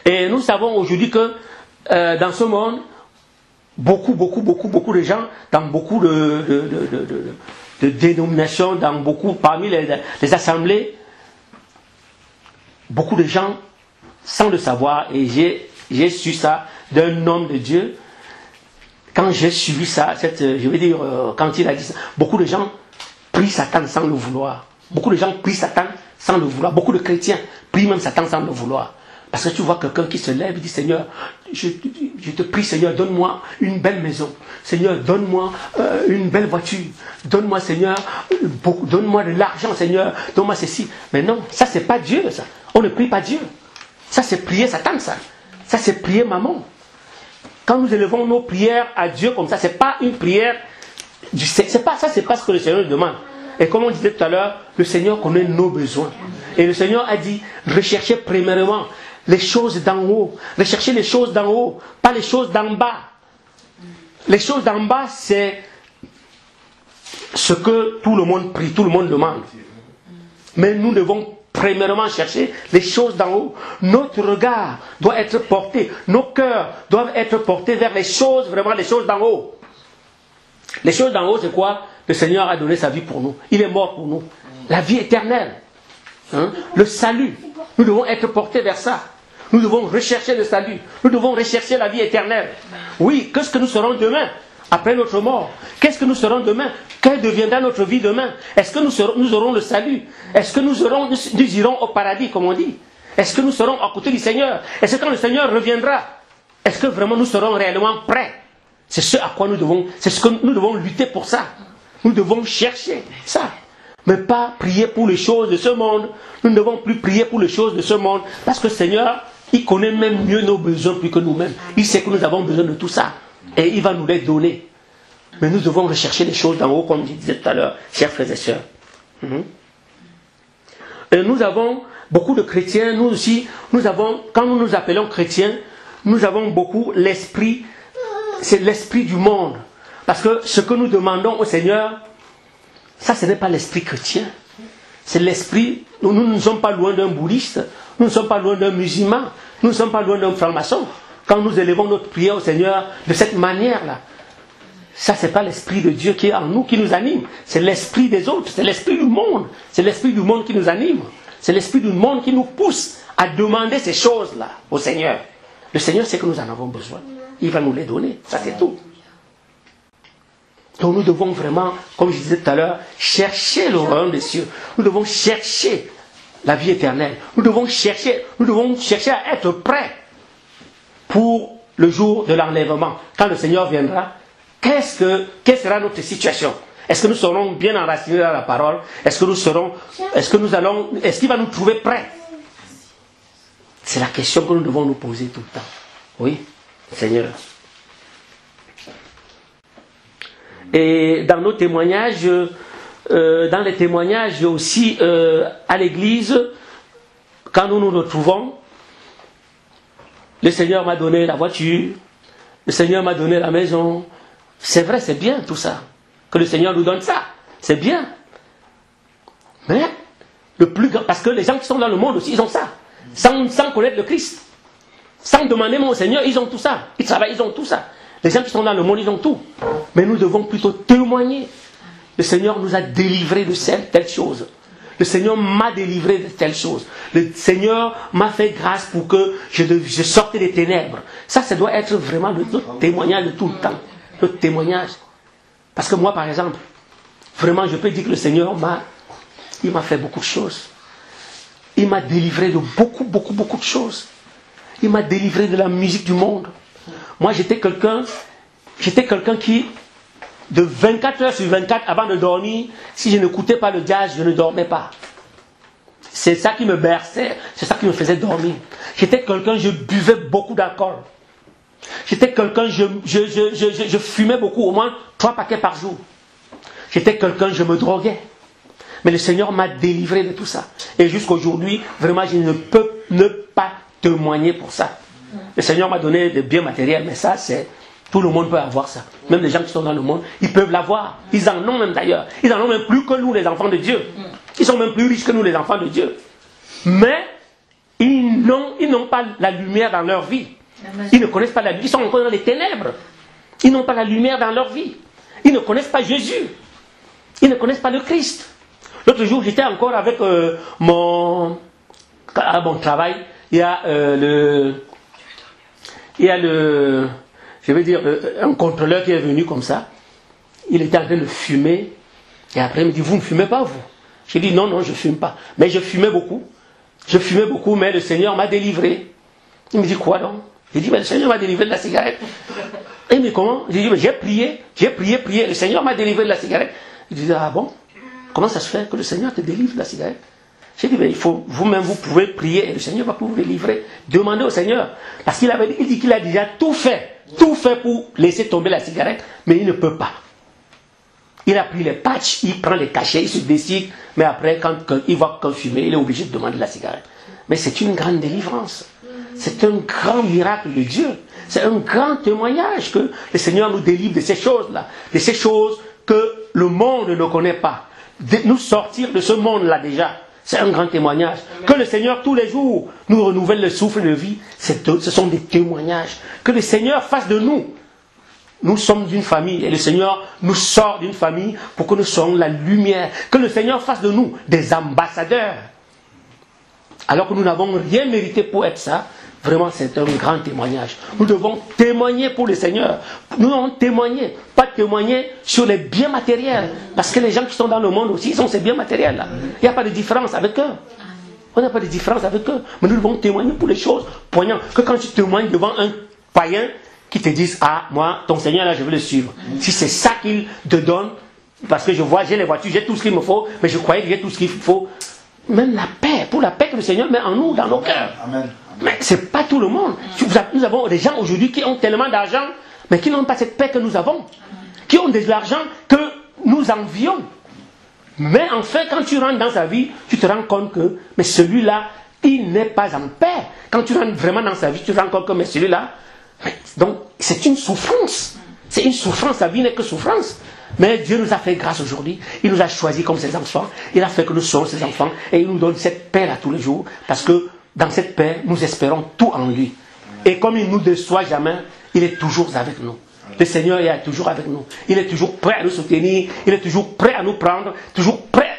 Et nous savons aujourd'hui que dans ce monde, beaucoup de gens, dans beaucoup de dénominations, parmi les assemblées, beaucoup de gens, sans le savoir, et j'ai su ça d'un homme de Dieu, quand j'ai suivi ça, quand il a dit ça, beaucoup de gens prient Satan sans le vouloir. Beaucoup de gens prient Satan sans le vouloir. Beaucoup de chrétiens prient même Satan sans le vouloir. Parce que tu vois quelqu'un qui se lève et dit, Seigneur, je te prie, Seigneur, donne-moi une belle maison. Seigneur, donne-moi une belle voiture. Donne-moi, Seigneur, donne-moi de l'argent, Seigneur. Donne-moi ceci. Mais non, ça c'est pas Dieu, ça. On ne prie pas Dieu. Ça c'est prier Satan, ça. Ça c'est prier maman. Quand nous élevons nos prières à Dieu comme ça, c'est pas une prière, c'est pas ce que le Seigneur nous demande. Et comme on disait tout à l'heure, le Seigneur connaît nos besoins. Et le Seigneur a dit, recherchez premièrement les choses d'en haut. Recherchez les choses d'en haut, pas les choses d'en bas. Les choses d'en bas, c'est ce que tout le monde prie, tout le monde demande. Mais nous devons premièrement chercher les choses d'en haut. Notre regard doit être porté, nos cœurs doivent être portés vers les choses, vraiment les choses d'en haut. Les choses d'en haut, c'est quoi? Le Seigneur a donné sa vie pour nous. Il est mort pour nous. La vie éternelle. Le salut. Nous devons être portés vers ça. Nous devons rechercher le salut. Nous devons rechercher la vie éternelle. Oui, qu'est-ce que nous serons demain? Après notre mort, qu'est-ce que nous serons demain? Quelle deviendra notre vie demain? Est-ce que nous aurons le salut? Est-ce que nous irons au paradis, comme on dit? Est-ce que nous serons à côté du Seigneur? Est-ce que quand le Seigneur reviendra, est-ce que vraiment nous serons réellement prêts? C'est ce à quoi c'est ce que nous devons lutter pour ça. Nous devons chercher ça. Mais pas prier pour les choses de ce monde. Nous ne devons plus prier pour les choses de ce monde. Parce que le Seigneur, il connaît même mieux nos besoins plus que nous-mêmes. Il sait que nous avons besoin de tout ça. Et il va nous les donner. Mais nous devons rechercher les choses d'en haut, comme je disais tout à l'heure, chers frères et sœurs. Et nous avons beaucoup de chrétiens, nous aussi, quand nous nous appelons chrétiens, nous avons beaucoup l'esprit, c'est l'esprit du monde. Parce que ce que nous demandons au Seigneur, ça ce n'est pas l'esprit chrétien. C'est l'esprit, nous ne sommes pas loin d'un bouddhiste, nous ne sommes pas loin d'un musulman, nous ne sommes pas loin d'un franc-maçon. Quand nous élevons notre prière au Seigneur de cette manière-là, ça c'est pas l'esprit de Dieu qui est en nous, qui nous anime. C'est l'esprit des autres, c'est l'esprit du monde. C'est l'esprit du monde qui nous anime. C'est l'esprit du monde qui nous pousse à demander ces choses-là au Seigneur. Le Seigneur sait que nous en avons besoin. Il va nous les donner. Ça, c'est tout. Donc nous devons vraiment, comme je disais tout à l'heure, chercher le royaume des cieux. Nous devons chercher la vie éternelle. Nous devons chercher à être prêts pour le jour de l'enlèvement. Quand le Seigneur viendra, quelle sera notre situation? Est-ce que nous serons bien enracinés dans la parole? Est-ce qu'il va nous trouver prêts? C'est la question que nous devons nous poser tout le temps. Oui, Seigneur. Et dans nos témoignages, dans les témoignages aussi à l'église, quand nous nous retrouvons, le Seigneur m'a donné la voiture, le Seigneur m'a donné la maison. C'est vrai, c'est bien tout ça. Que le Seigneur nous donne ça. C'est bien. Mais le plus grand, parce que les gens qui sont dans le monde aussi, ils ont ça. Sans connaître le Christ. Sans demander mon Seigneur, ils ont tout ça. Ils travaillent, ils ont tout ça. Les gens qui sont dans le monde, ils ont tout. Mais nous devons plutôt témoigner. Le Seigneur nous a délivrés de telle chose. Le Seigneur m'a délivré de telle chose. Le Seigneur m'a fait grâce pour que je sorte des ténèbres. Ça doit être vraiment notre témoignage de tout le temps. Notre témoignage. Parce que moi, par exemple, vraiment, je peux dire que le Seigneur m'a fait beaucoup de choses. Il m'a délivré de beaucoup de choses. Il m'a délivré de la musique du monde. Moi, j'étais quelqu'un qui, de 24 heures sur 24, avant de dormir, si je n'écoutais pas le jazz, je ne dormais pas. C'est ça qui me berçait, c'est ça qui me faisait dormir. J'étais quelqu'un, je buvais beaucoup d'alcool. J'étais quelqu'un, je fumais beaucoup, au moins 3 paquets par jour. J'étais quelqu'un, je me droguais. Mais le Seigneur m'a délivré de tout ça. Et jusqu'aujourd'hui, vraiment, je ne peux ne pas témoigner pour ça. Le Seigneur m'a donné des biens matériels, mais ça, tout le monde peut avoir ça. Même les gens qui sont dans le monde, ils peuvent l'avoir. Ils en ont même d'ailleurs. Ils en ont même plus que nous, les enfants de Dieu. Ils sont même plus riches que nous, les enfants de Dieu. Mais, ils n'ont pas la lumière dans leur vie. Ils ne connaissent pas la lumière. Ils sont encore dans les ténèbres. Ils n'ont pas la lumière dans leur vie. Ils ne connaissent pas Jésus. Ils ne connaissent pas le Christ. L'autre jour, j'étais encore avec à mon travail. Il y a un contrôleur qui est venu comme ça. Il était en train de fumer. Et après, il me dit, vous ne fumez pas, vous? J'ai dit, non, je ne fume pas. Mais je fumais beaucoup. Mais le Seigneur m'a délivré. Il me dit, quoi donc? J'ai dit, mais le Seigneur m'a délivré de la cigarette. Et mais comment? J'ai dit, mais j'ai prié. Le Seigneur m'a délivré de la cigarette. Il dit, ah bon? Comment ça se fait que le Seigneur te délivre de la cigarette? J'ai dit, mais vous-même, vous pouvez prier et le Seigneur va vous délivrer. Demandez au Seigneur. Parce qu'il dit qu'il a déjà tout fait pour laisser tomber la cigarette, mais il ne peut pas. Il a pris les patchs, il prend les cachets, il se décide, mais après, quand il voit qu'un fumer, il est obligé de demander la cigarette. Mais c'est une grande délivrance. C'est un grand miracle de Dieu. C'est un grand témoignage que le Seigneur nous délivre de ces choses-là, de ces choses que le monde ne connaît pas. De nous sortir de ce monde-là déjà. C'est un grand témoignage. Que le Seigneur, tous les jours, nous renouvelle le souffle de vie. Ce sont des témoignages. Que le Seigneur fasse de nous. Nous sommes d'une famille et le Seigneur nous sort d'une famille pour que nous soyons la lumière. Que le Seigneur fasse de nous des ambassadeurs. Alors que nous n'avons rien mérité pour être ça. Vraiment, c'est un grand témoignage. Nous devons témoigner pour le Seigneur. Nous devons témoigner, pas témoigner sur les biens matériels. Parce que les gens qui sont dans le monde aussi, ils ont ces biens matériels-là. Il n'y a pas de différence avec eux. On n'a pas de différence avec eux. Mais nous devons témoigner pour les choses poignantes. Que quand tu témoignes devant un païen qui te dise, ah, moi, ton Seigneur, là, je veux le suivre. Si c'est ça qu'il te donne, parce que je vois, j'ai les voitures, j'ai tout ce qu'il me faut, mais je croyais que j'ai tout ce qu'il faut. Même la paix, pour la paix que le Seigneur met en nous, dans nos cœurs. Amen. Mais ce n'est pas tout le monde. Nous avons des gens aujourd'hui qui ont tellement d'argent, mais qui n'ont pas cette paix que nous avons. Qui ont de l'argent que nous envions. Mais enfin, quand tu rentres dans sa vie, tu te rends compte que, mais celui-là, il n'est pas en paix. Quand tu rentres vraiment dans sa vie, tu te rends compte que, mais celui-là, donc, c'est une souffrance. C'est une souffrance, sa vie n'est que souffrance. Mais Dieu nous a fait grâce aujourd'hui. Il nous a choisis comme ses enfants. Il a fait que nous soyons ses enfants. Et il nous donne cette paix-là tous les jours. Parce que dans cette paix, nous espérons tout en lui. Et comme il ne nous déçoit jamais, il est toujours avec nous. Le Seigneur est toujours avec nous. Il est toujours prêt à nous soutenir. Il est toujours prêt à nous prendre. Toujours prêt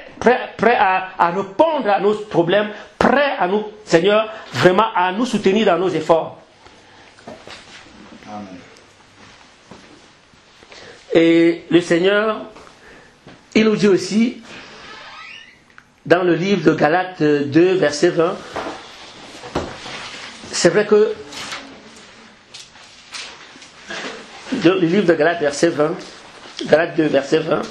prêt à répondre à nos problèmes, prêt à nous, Seigneur, vraiment à nous soutenir dans nos efforts. Amen. Et le Seigneur, il nous dit aussi, dans le livre de Galates 2, verset 20, c'est vrai que le livre de Galates, verset 20, Galates 2, verset 20,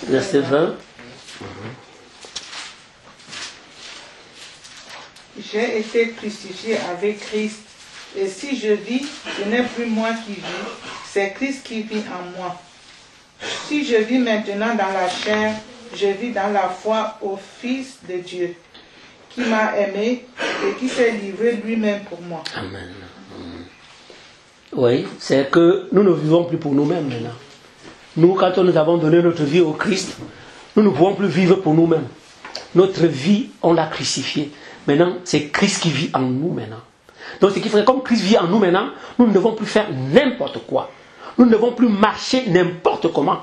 verset 20. J'ai été crucifié avec Christ, et si je vis, ce n'est plus moi qui vis, c'est Christ qui vit en moi. Si je vis maintenant dans la chair, je vis dans la foi au Fils de Dieu, qui m'a aimé et qui s'est livré lui-même pour moi. Amen. Oui, c'est que nous ne vivons plus pour nous-mêmes maintenant. Nous, quand nous avons donné notre vie au Christ, nous ne pouvons plus vivre pour nous-mêmes. Notre vie, on l'a crucifiée. Maintenant, c'est Christ qui vit en nous maintenant. Donc, ce qui fait que comme Christ vit en nous maintenant, nous ne devons plus faire n'importe quoi. Nous ne devons plus marcher n'importe comment.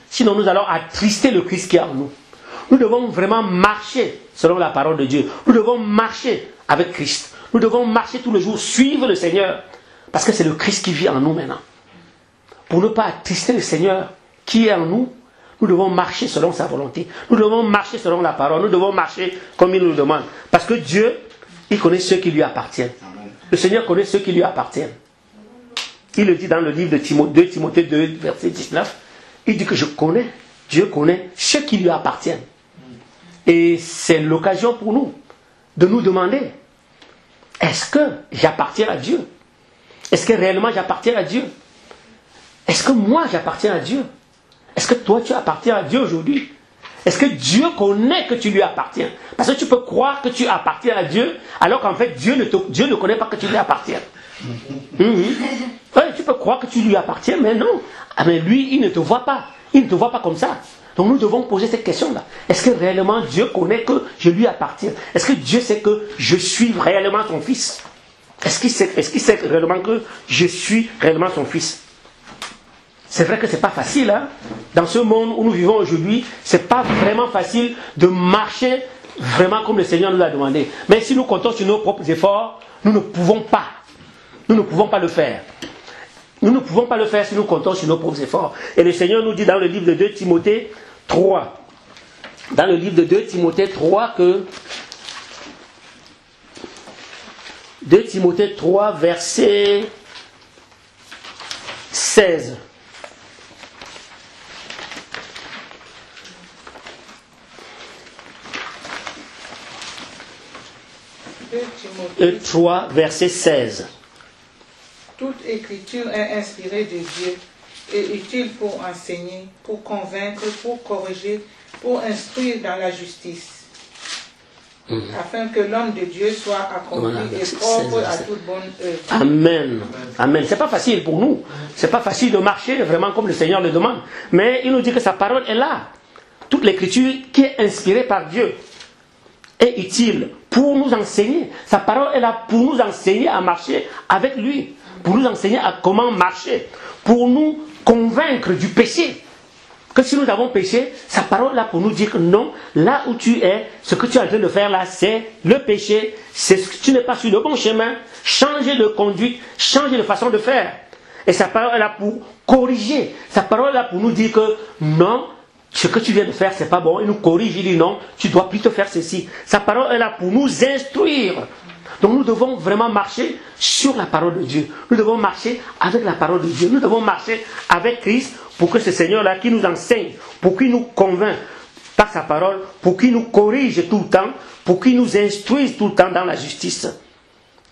Sinon, nous allons attrister le Christ qui est en nous. Nous devons vraiment marcher selon la parole de Dieu. Nous devons marcher avec Christ. Nous devons marcher tous les jours, suivre le Seigneur. Parce que c'est le Christ qui vit en nous maintenant. Pour ne pas attrister le Seigneur qui est en nous, nous devons marcher selon sa volonté. Nous devons marcher selon la parole. Nous devons marcher comme il nous demande. Parce que Dieu, il connaît ceux qui lui appartiennent. Le Seigneur connaît ceux qui lui appartiennent. Il le dit dans le livre de 2 Timothée 2, verset 19. Il dit que Dieu connaît ceux qui lui appartiennent. Et c'est l'occasion pour nous de nous demander, est-ce que j'appartiens à Dieu? Est-ce que réellement j'appartiens à Dieu? Est-ce que moi j'appartiens à Dieu? Est-ce que toi tu appartiens à Dieu aujourd'hui? Est-ce que Dieu connaît que tu lui appartiens? Parce que tu peux croire que tu appartiens à Dieu, alors qu'en fait Dieu ne connaît pas que tu lui appartiens. Ouais, tu peux croire que tu lui appartiens, mais non. Ah, mais lui, il ne te voit pas. Il ne te voit pas comme ça. Donc nous devons poser cette question-là. Est-ce que réellement Dieu connaît que je lui appartiens? Est-ce que Dieu sait que je suis réellement son fils? Est-ce qu'il sait réellement que je suis réellement son fils? C'est vrai que c'est pas facile, hein? Dans ce monde où nous vivons aujourd'hui, c'est pas vraiment facile de marcher vraiment comme le Seigneur nous a demandé. Mais si nous comptons sur nos propres efforts, nous ne pouvons pas. Nous ne pouvons pas le faire. Nous ne pouvons pas le faire si nous comptons sur nos propres efforts. Et le Seigneur nous dit dans le livre de 2 Timothée 3, dans le livre de 2 Timothée 3 que 2 Timothée 3, verset 16. Timothée 3, verset 16. Toute écriture est inspirée de Dieu et utile pour enseigner, pour convaincre, pour corriger, pour instruire dans la justice, afin que l'homme de Dieu soit accompli et propre à toute bonne œuvre. Amen. Amen. C'est pas facile pour nous. C'est pas facile de marcher vraiment comme le Seigneur le demande. Mais il nous dit que sa parole est là. Toute l'écriture qui est inspirée par Dieu est utile pour nous enseigner. Sa parole est là pour nous enseigner à marcher avec lui. Pour nous enseigner à comment marcher. Pour nous convaincre du péché. Que si nous avons péché, sa parole est là pour nous dire que non, là où tu es, ce que tu es en train de faire là, c'est le péché. C'est ce que tu n'es pas sur le bon chemin. Changer de conduite, changer de façon de faire. Et sa parole est là pour corriger. Sa parole est là pour nous dire que non, ce que tu viens de faire, c'est pas bon. Il nous corrige, il dit non, tu dois plutôt faire ceci. Sa parole est là pour nous instruire. Donc nous devons vraiment marcher sur la parole de Dieu. Nous devons marcher avec la parole de Dieu. Nous devons marcher avec Christ pour que ce Seigneur-là qui nous enseigne, pour qu'il nous convainc par sa parole, pour qu'il nous corrige tout le temps, pour qu'il nous instruise tout le temps dans la justice.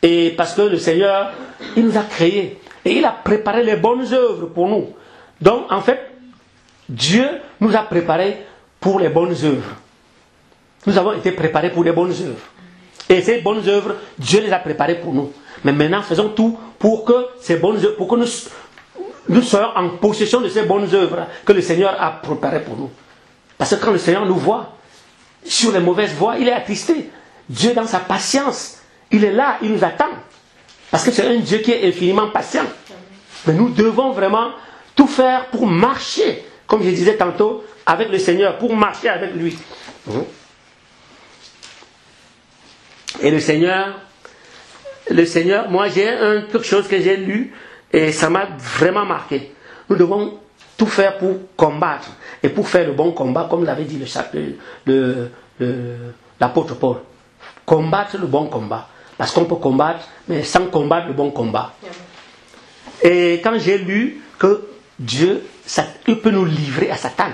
Et parce que le Seigneur, il nous a créés et il a préparé les bonnes œuvres pour nous. Donc en fait, Dieu nous a préparés pour les bonnes œuvres. Nous avons été préparés pour les bonnes œuvres. Et ces bonnes œuvres, Dieu les a préparées pour nous. Mais maintenant, faisons tout pour que ces bonnes œuvres, pour que nous soyons en possession de ces bonnes œuvres que le Seigneur a préparées pour nous. Parce que quand le Seigneur nous voit, sur les mauvaises voies, il est attristé. Dieu, dans sa patience, il est là, il nous attend. Parce que c'est un Dieu qui est infiniment patient. Mais nous devons vraiment tout faire pour marcher, comme je disais tantôt, avec le Seigneur, pour marcher avec lui. Et le Seigneur, moi j'ai quelque chose que j'ai lu et ça m'a vraiment marqué. Nous devons tout faire pour combattre et pour faire le bon combat, comme l'avait dit l'apôtre Paul. Combattre le bon combat. Parce qu'on peut combattre, mais sans combattre le bon combat. Et quand j'ai lu que Dieu, il peut nous livrer à Satan,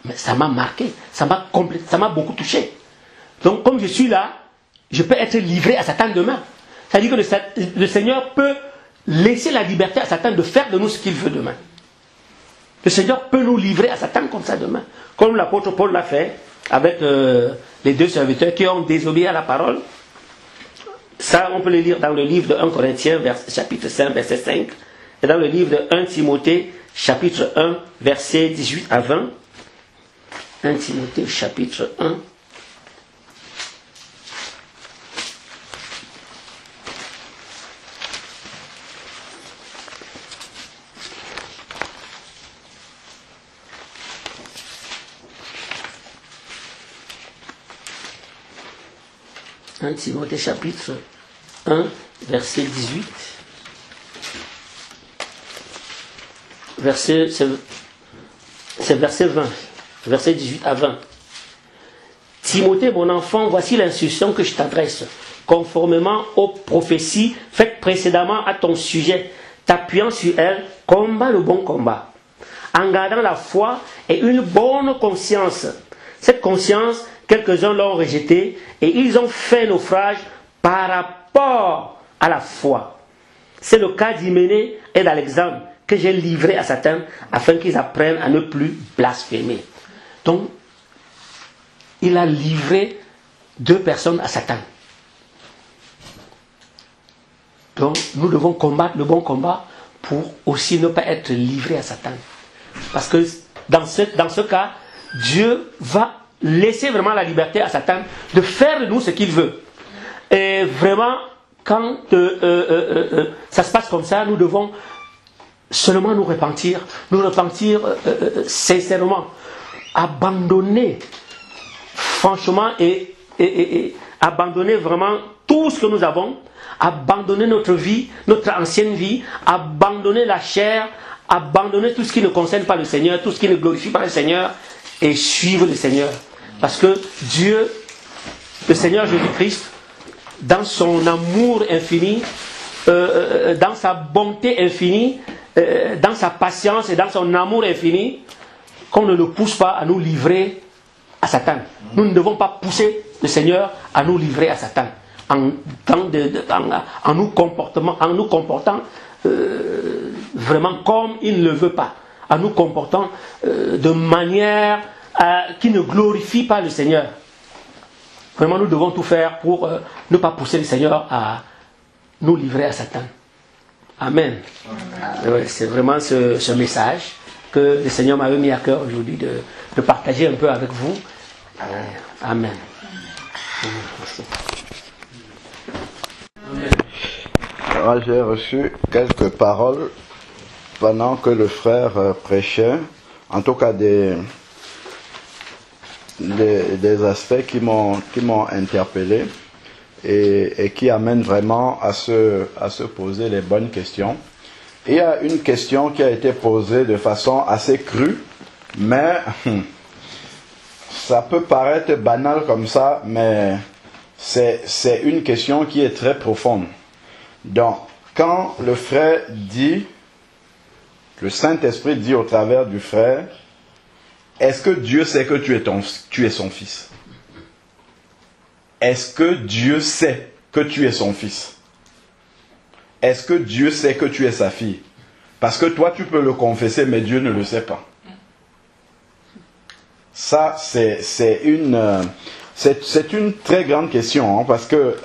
mais ça m'a marqué, ça m'a beaucoup touché. Donc comme je suis là, je peux être livré à Satan demain. C'est-à-dire que le Seigneur peut laisser la liberté à Satan de faire de nous ce qu'il veut demain. Le Seigneur peut nous livrer à Satan comme ça demain. Comme l'apôtre Paul l'a fait avec les 2 serviteurs qui ont désobéi à la parole. Ça, on peut le lire dans le livre de 1 Corinthiens, chapitre 5, verset 5. Et dans le livre de 1 Timothée, chapitre 1, verset 18 à 20. 1 Timothée, chapitre 1. Timothée chapitre 1, verset 18. C'est verset 20. Verset 18 à 20. Timothée, mon enfant, voici l'instruction que je t'adresse, conformément aux prophéties faites précédemment à ton sujet, t'appuyant sur elles, combat le bon combat, en gardant la foi et une bonne conscience. Cette conscience, quelques-uns l'ont rejetée et ils ont fait naufrage par rapport à la foi. C'est le cas d'Hyménée et d'Alexandre que j'ai livré à Satan afin qu'ils apprennent à ne plus blasphémer. Donc, il a livré 2 personnes à Satan. Donc, nous devons combattre le bon combat pour aussi ne pas être livrés à Satan. Parce que dans ce cas, Dieu va laisser vraiment la liberté à Satan de faire de nous ce qu'il veut. Et vraiment, quand ça se passe comme ça, nous devons seulement nous repentir sincèrement, abandonner franchement et abandonner vraiment tout ce que nous avons, abandonner notre vie, notre ancienne vie, abandonner la chair, abandonner tout ce qui ne concerne pas le Seigneur, tout ce qui ne glorifie pas le Seigneur, et suivre le Seigneur. Parce que Dieu, le Seigneur Jésus-Christ, dans son amour infini, dans sa bonté infinie, dans sa patience et dans son amour infini, qu'on ne le pousse pas à nous livrer à Satan. Nous ne devons pas pousser le Seigneur à nous livrer à Satan en nous comportant vraiment comme il ne le veut pas, en nous comportant de manière qui ne glorifie pas le Seigneur. Vraiment, nous devons tout faire pour ne pas pousser le Seigneur à nous livrer à Satan. Amen. Ouais, c'est vraiment ce message que le Seigneur m'avait mis à cœur aujourd'hui de partager un peu avec vous. Amen. Alors, j'ai reçu quelques paroles pendant que le frère prêchait, en tout cas des aspects qui m'ont interpellé et qui amènent vraiment à se poser les bonnes questions. Il y a une question qui a été posée de façon assez crue, mais ça peut paraître banal comme ça, mais c'est une question qui est très profonde. Donc, quand le frère dit, le Saint-Esprit dit au travers du frère, est-ce que Dieu sait que tu es son fils? Est-ce que Dieu sait que tu es son fils? Est-ce que Dieu sait que tu es sa fille? Parce que toi, tu peux le confesser, mais Dieu ne le sait pas. Ça, c'est une très grande question, hein, parce que,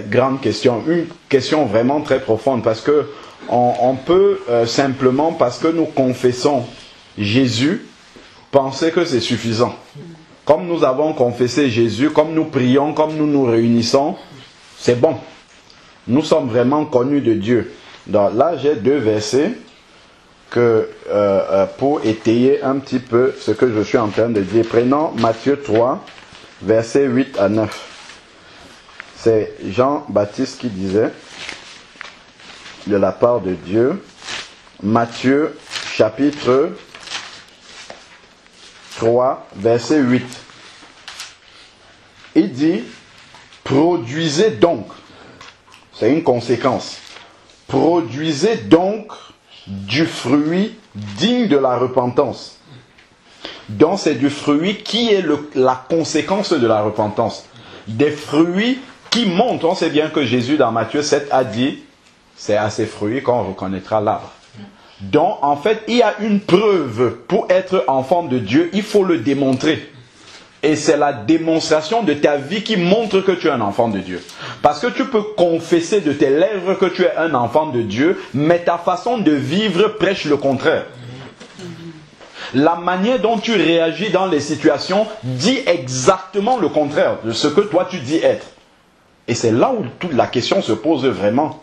grande question, une question vraiment très profonde, parce que on peut simplement, parce que nous confessons Jésus, penser que c'est suffisant. comme nous avons confessé Jésus, comme nous prions, comme nous nous réunissons, c'est bon. Nous sommes vraiment connus de Dieu. Donc là, j'ai 2 versets pour étayer un petit peu ce que je suis en train de dire. Prenons Matthieu 3, versets 8 à 9. C'est Jean-Baptiste qui disait, de la part de Dieu, Matthieu chapitre 3, verset 8. Il dit, produisez donc, c'est une conséquence, produisez donc du fruit digne de la repentance. Donc c'est du fruit qui est la conséquence de la repentance. Des fruits qui montrent, on sait bien que Jésus dans Matthieu 7 a dit, c'est à ces fruits qu'on reconnaîtra l'arbre. Donc en fait il y a une preuve pour être enfant de Dieu, il faut le démontrer. Et c'est la démonstration de ta vie qui montre que tu es un enfant de Dieu. Parce que tu peux confesser de tes lèvres que tu es un enfant de Dieu, mais ta façon de vivre prêche le contraire. La manière dont tu réagis dans les situations dit exactement le contraire de ce que toi tu dis être. Et c'est là où toute la question se pose vraiment.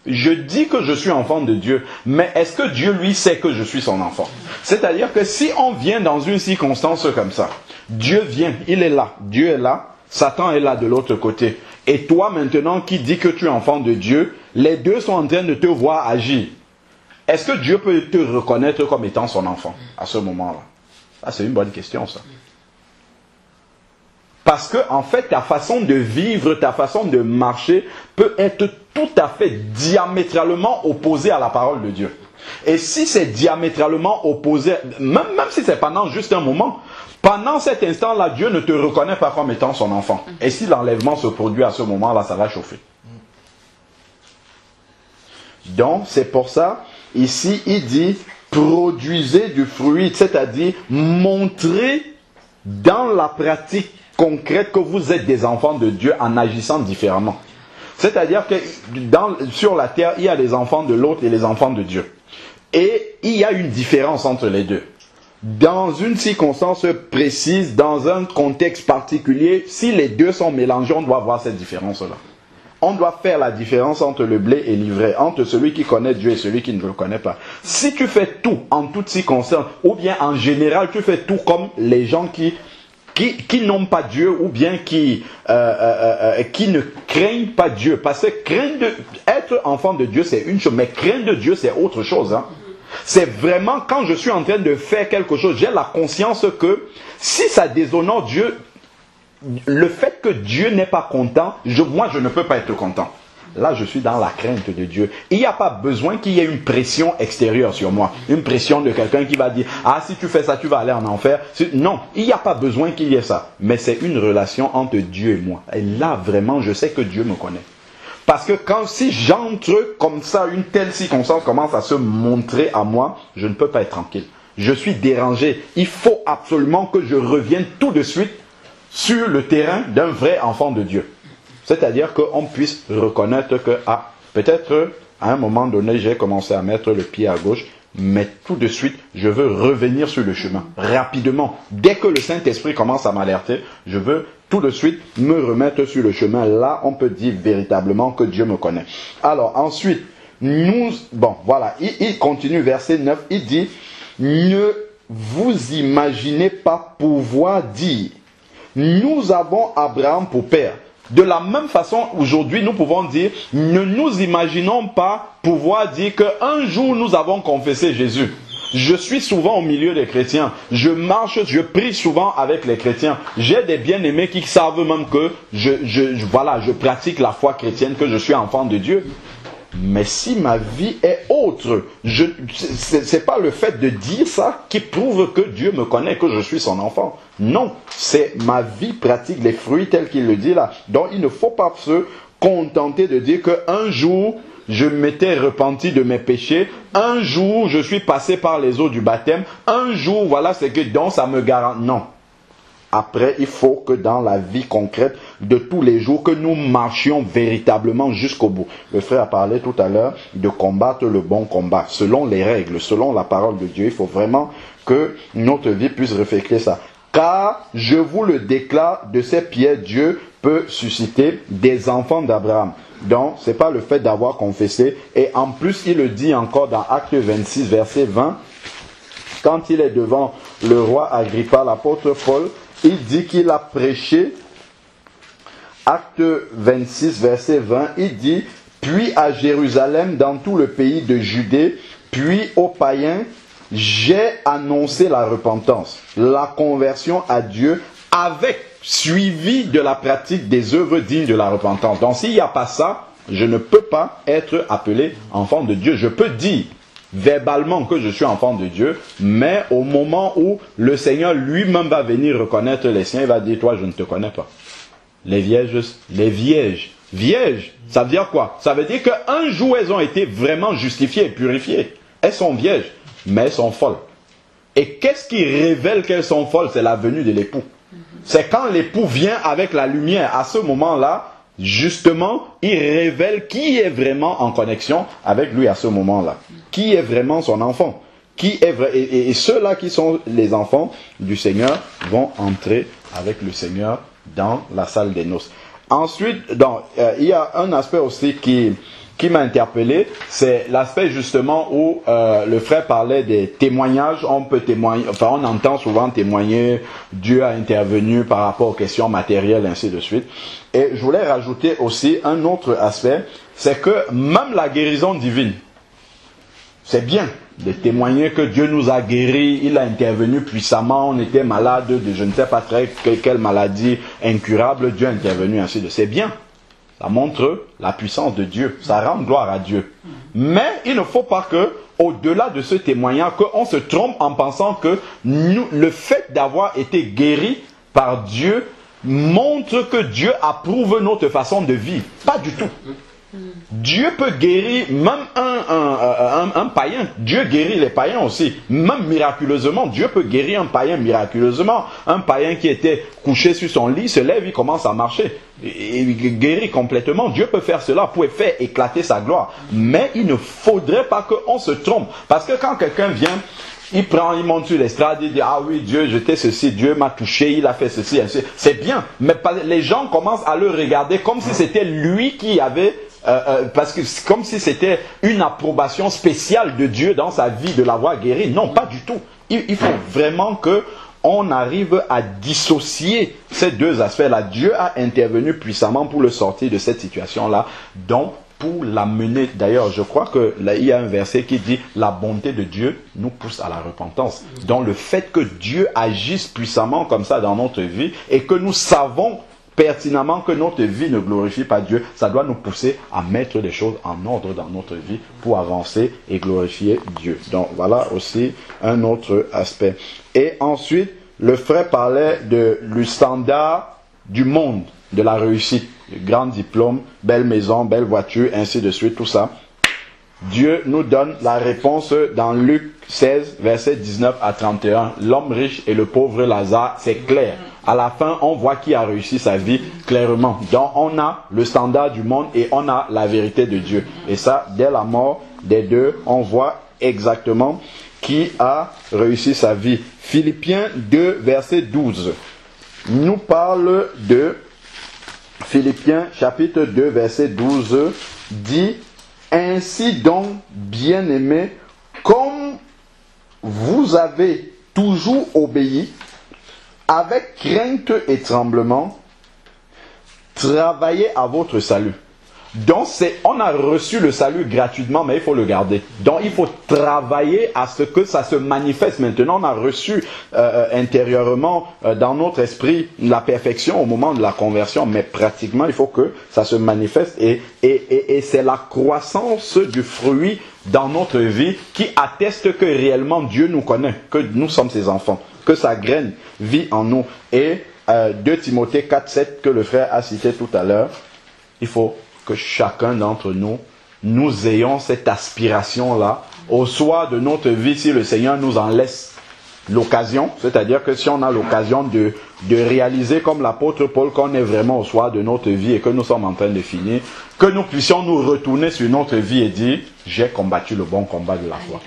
Je dis que je suis enfant de Dieu, mais est-ce que Dieu lui sait que je suis son enfant? C'est-à-dire que si on vient dans une circonstance comme ça, Dieu vient, il est là, Dieu est là, Satan est là de l'autre côté. Et toi maintenant qui dis que tu es enfant de Dieu, les deux sont en train de te voir agir. Est-ce que Dieu peut te reconnaître comme étant son enfant à ce moment-là? Ça, c'est une bonne question, ça. Parce que, en fait, ta façon de vivre, ta façon de marcher peut être tout à fait diamétralement opposée à la parole de Dieu. Et si c'est diamétralement opposé, même si c'est pendant juste un moment, pendant cet instant-là, Dieu ne te reconnaît pas comme étant son enfant. Et si l'enlèvement se produit à ce moment-là, ça va chauffer. Donc, c'est pour ça, ici, il dit, produisez du fruit, c'est-à-dire montrez dans la pratique concrète que vous êtes des enfants de Dieu en agissant différemment. C'est-à-dire que sur la terre, il y a les enfants de l'autre et les enfants de Dieu. Et il y a une différence entre les deux. Dans une circonstance précise, dans un contexte particulier, si les deux sont mélangés, on doit voir cette différence-là. On doit faire la différence entre le blé et l'ivraie, entre celui qui connaît Dieu et celui qui ne le connaît pas. Si tu fais tout en toutes circonstances, ou bien en général, tu fais tout comme les gens qui n'ont pas Dieu, ou bien qui ne craignent pas Dieu. Parce que être enfant de Dieu, c'est une chose, mais craindre Dieu, c'est autre chose. Hein. C'est vraiment quand je suis en train de faire quelque chose, j'ai la conscience que si ça déshonore Dieu, le fait que Dieu n'est pas content, moi je ne peux pas être content. Là je suis dans la crainte de Dieu. Il n'y a pas besoin qu'il y ait une pression extérieure sur moi. Une pression de quelqu'un qui va dire « Ah, si tu fais ça, tu vas aller en enfer. » Non, il n'y a pas besoin qu'il y ait ça. Mais c'est une relation entre Dieu et moi. Et là vraiment, je sais que Dieu me connaît. Parce que si j'entre comme ça, une telle circonstance commence à se montrer à moi, je ne peux pas être tranquille. Je suis dérangé. Il faut absolument que je revienne tout de suite sur le terrain d'un vrai enfant de Dieu. C'est-à-dire qu'on puisse reconnaître que, peut-être à un moment donné, j'ai commencé à mettre le pied à gauche, mais tout de suite, je veux revenir sur le chemin, rapidement. Dès que le Saint-Esprit commence à m'alerter, je veux tout de suite me remettre sur le chemin. Là, on peut dire véritablement que Dieu me connaît. Alors, ensuite, voilà, il continue, verset 9, il dit, ne vous imaginez pas pouvoir dire, nous avons Abraham pour père. De la même façon, aujourd'hui, nous pouvons dire, ne nous imaginons pas pouvoir dire qu'un jour nous avons confessé Jésus. Je suis souvent au milieu des chrétiens. Je marche, je prie souvent avec les chrétiens. J'ai des bien-aimés qui savent même que je pratique la foi chrétienne, que je suis enfant de Dieu. Mais si ma vie est autre, c'est pas le fait de dire ça qui prouve que Dieu me connaît, que je suis son enfant. Non, c'est ma vie pratique, les fruits tels qu'il le dit là. Donc il ne faut pas se contenter de dire qu'un jour, je m'étais repenti de mes péchés, un jour, je suis passé par les eaux du baptême, un jour, voilà, c'est que donc ça me garantit. Non. Après, il faut que dans la vie concrète de tous les jours, que nous marchions véritablement jusqu'au bout. Le frère a parlé tout à l'heure de combattre le bon combat, selon les règles, selon la parole de Dieu. Il faut vraiment que notre vie puisse refléter ça. car je vous le déclare, de ces pierres, Dieu peut susciter des enfants d'Abraham. Donc, ce n'est pas le fait d'avoir confessé. Et en plus, il le dit encore dans Acte 26, verset 20, quand il est devant le roi Agrippa, l'apôtre Paul, il dit qu'il a prêché. Acte 26, verset 20, il dit, puis à Jérusalem, dans tout le pays de Judée, puis aux païens, j'ai annoncé la repentance, la conversion à Dieu, avec suivi de la pratique des œuvres dignes de la repentance. Donc s'il n'y a pas ça, je ne peux pas être appelé enfant de Dieu. Je peux dire verbalement que je suis enfant de Dieu, mais au moment où le Seigneur lui-même va venir reconnaître les siens, il va dire, toi je ne te connais pas. Les vierges, ça veut dire quoi? Ça veut dire qu'un jour elles ont été vraiment justifiées et purifiées. Elles sont vierges, mais elles sont folles. Et qu'est-ce qui révèle qu'elles sont folles? C'est la venue de l'époux. C'est quand l'époux vient avec la lumière, à ce moment-là, justement, il révèle qui est vraiment en connexion avec lui à ce moment-là. Qui est vraiment son enfant. Et ceux-là qui sont les enfants du Seigneur vont entrer avec le Seigneur dans la salle des noces. Ensuite, il y a un aspect aussi qui m'a interpellé, c'est l'aspect justement où le frère parlait des témoignages. On peut témoigner, enfin on entend souvent témoigner, Dieu a intervenu par rapport aux questions matérielles, ainsi de suite. Et je voulais rajouter aussi un autre aspect, c'est que même la guérison divine, c'est bien de témoigner que Dieu nous a guéris, il a intervenu puissamment, on était malade de je ne sais pas très quelle maladie incurable, Dieu a intervenu, ainsi de suite. C'est bien. Ça montre la puissance de Dieu. Ça rend gloire à Dieu. Mais il ne faut pas que, au-delà de ce témoignage, qu'on se trompe en pensant que le fait d'avoir été guéri par Dieu montre que Dieu approuve notre façon de vivre. Pas du tout. Dieu peut guérir même un païen. Dieu guérit les païens aussi. Même miraculeusement, Dieu peut guérir un païen miraculeusement. Un païen qui était couché sur son lit se lève, il commence à marcher. Il guérit complètement. Dieu peut faire cela pour faire éclater sa gloire. Mais il ne faudrait pas qu'on se trompe. Parce que quand quelqu'un vient, il monte sur l'estrade, il dit, ah oui, Dieu, j'étais ceci, Dieu m'a touché, il a fait ceci, ainsi. C'est bien. Mais les gens commencent à le regarder comme si c'était lui qui avait... parce que c'est comme si c'était une approbation spéciale de Dieu dans sa vie de l'avoir guéri. Non, pas du tout. Il faut vraiment que on arrive à dissocier ces deux aspects-là. Dieu a intervenu puissamment pour le sortir de cette situation-là, donc pour l'amener. D'ailleurs, je crois que là, il y a un verset qui dit la bonté de Dieu nous pousse à la repentance. Donc le fait que Dieu agisse puissamment comme ça dans notre vie et que nous savons pertinemment que notre vie ne glorifie pas Dieu, ça doit nous pousser à mettre les choses en ordre dans notre vie pour avancer et glorifier Dieu. Donc voilà aussi un autre aspect. Et ensuite, le frère parlait du standard du monde, de la réussite, grand diplôme, belle maison, belle voiture, ainsi de suite, tout ça. Dieu nous donne la réponse dans Luc 16, versets 19 à 31. L'homme riche et le pauvre Lazare, c'est clair. À la fin, on voit qui a réussi sa vie clairement. Donc, on a le standard du monde et on a la vérité de Dieu. Et ça, dès la mort des deux, on voit exactement qui a réussi sa vie. Philippiens 2, verset 12, nous parle de Philippiens chapitre 2, verset 12, dit « Ainsi donc, bien-aimés, comme vous avez toujours obéi, avec crainte et tremblement, travaillez à votre salut. » Donc, on a reçu le salut gratuitement, mais il faut le garder. Donc, il faut travailler à ce que ça se manifeste maintenant. On a reçu intérieurement, dans notre esprit, la perfection au moment de la conversion, mais pratiquement, il faut que ça se manifeste. Et c'est la croissance du fruit dans notre vie qui atteste que réellement Dieu nous connaît, que nous sommes ses enfants, que sa graine vit en nous. Et 2 Timothée 4, 7, que le frère a cité tout à l'heure, il faut que chacun d'entre nous ayons cette aspiration-là au soir de notre vie, si le Seigneur nous en laisse l'occasion, c'est-à-dire que si on a l'occasion de réaliser comme l'apôtre Paul qu'on est vraiment au soir de notre vie et que nous sommes en train de finir, que nous puissions nous retourner sur notre vie et dire « J'ai combattu le bon combat de la foi ».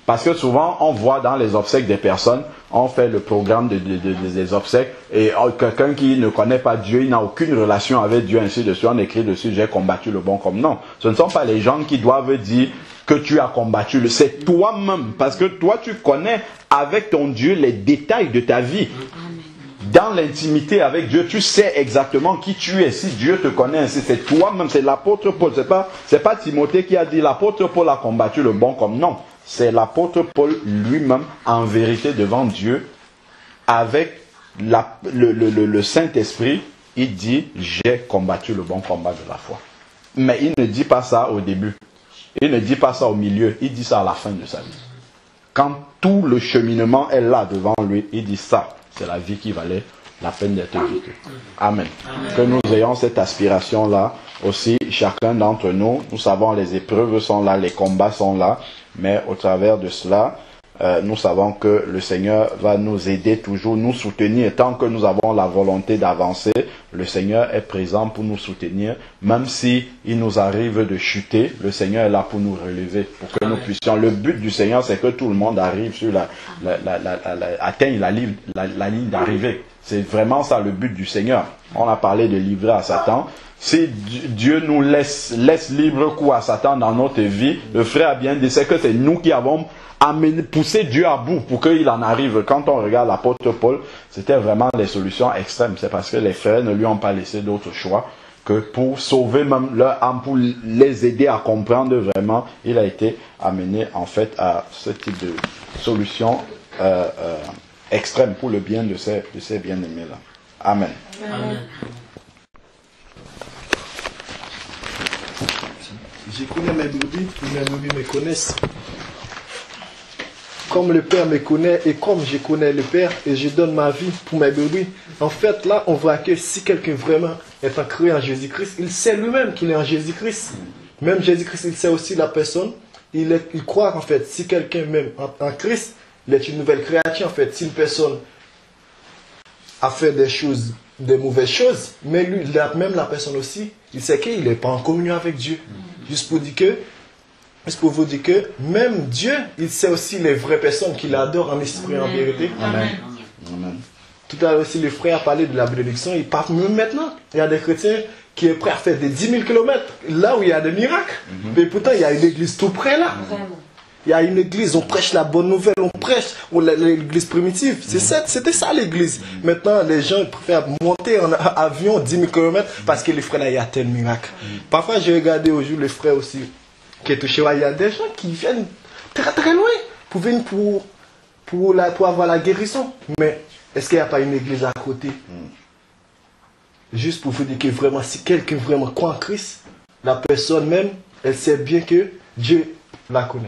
Parce que souvent, on voit dans les obsèques des personnes, on fait le programme des obsèques, et quelqu'un qui ne connaît pas Dieu, il n'a aucune relation avec Dieu, ainsi de suite, on écrit dessus, j'ai combattu le bon comme non. Ce ne sont pas les gens qui doivent dire que tu as combattu, c'est toi-même, parce que toi tu connais avec ton Dieu les détails de ta vie. Dans l'intimité avec Dieu, tu sais exactement qui tu es. Si Dieu te connaît ainsi, c'est toi-même, c'est l'apôtre Paul. C'est pas Timothée qui a dit l'apôtre Paul a combattu le bon comme non. C'est l'apôtre Paul lui-même, en vérité devant Dieu, avec le Saint-Esprit, il dit j'ai combattu le bon combat de la foi. Mais il ne dit pas ça au début. Il ne dit pas ça au milieu. Il dit ça à la fin de sa vie. Quand tout le cheminement est là devant lui, il dit ça. C'est la vie qui valait la peine d'être vécue. Amen. Que nous ayons cette aspiration-là aussi, chacun d'entre nous. Nous savons les épreuves sont là, les combats sont là, mais au travers de cela, nous savons que le Seigneur va nous aider toujours, nous soutenir. Et tant que nous avons la volonté d'avancer, le Seigneur est présent pour nous soutenir. Même si il nous arrive de chuter, le Seigneur est là pour nous relever, pour que nous puissions. Le but du Seigneur, c'est que tout le monde arrive sur atteigne la ligne d'arrivée. C'est vraiment ça le but du Seigneur. On a parlé de livrer à Satan. Si Dieu nous laisse libre cours à Satan dans notre vie, le frère a bien dit, c'est que c'est nous qui avons pousser Dieu à bout pour qu'il en arrive. Quand on regarde l'apôtre Paul, c'était vraiment des solutions extrêmes. C'est parce que les frères ne lui ont pas laissé d'autre choix que pour sauver même leur âme, pour les aider à comprendre vraiment. Il a été amené en fait à ce type de solution extrême pour le bien de ces bien-aimés-là. Amen. Amen. Je connais mes brebis me connaissent. Comme le Père me connaît et comme je connais le Père et je donne ma vie pour mes brebis. En fait, là, on voit que si quelqu'un vraiment est ancré en Jésus-Christ, il sait lui-même qu'il est en Jésus-Christ. Même Jésus-Christ, il sait aussi la personne. Il croit en fait, si quelqu'un même en Christ, il est une nouvelle créature en fait. Si une personne a fait des choses, des mauvaises choses, mais lui, même la personne aussi, il sait qu'il n'est pas en communion avec Dieu. Juste pour vous dire que même Dieu, il sait aussi les vraies personnes qu'il adore en esprit et en vérité. Amen. Amen. Tout à l'heure aussi, le frère a parlé de la bénédiction. Il parle même maintenant. Il y a des chrétiens qui sont prêts à faire des 10 000 km là où il y a des miracles. Mais pourtant, il y a une église tout près là. Il y a une église, on prêche la bonne nouvelle, on prêche l'église primitive. C'était ça l'église. Maintenant, les gens préfèrent monter en avion 10 000 km parce que les frères là, il y a tel miracle. Parfois, j'ai regardé au jour les frères aussi qui est touché. Il y a des gens qui viennent très très loin pour venir pour avoir la guérison. Mais est-ce qu'il n'y a pas une église à côté? Juste pour vous dire que vraiment, si quelqu'un vraiment croit en Christ, la personne même, elle sait bien que Dieu la connaît.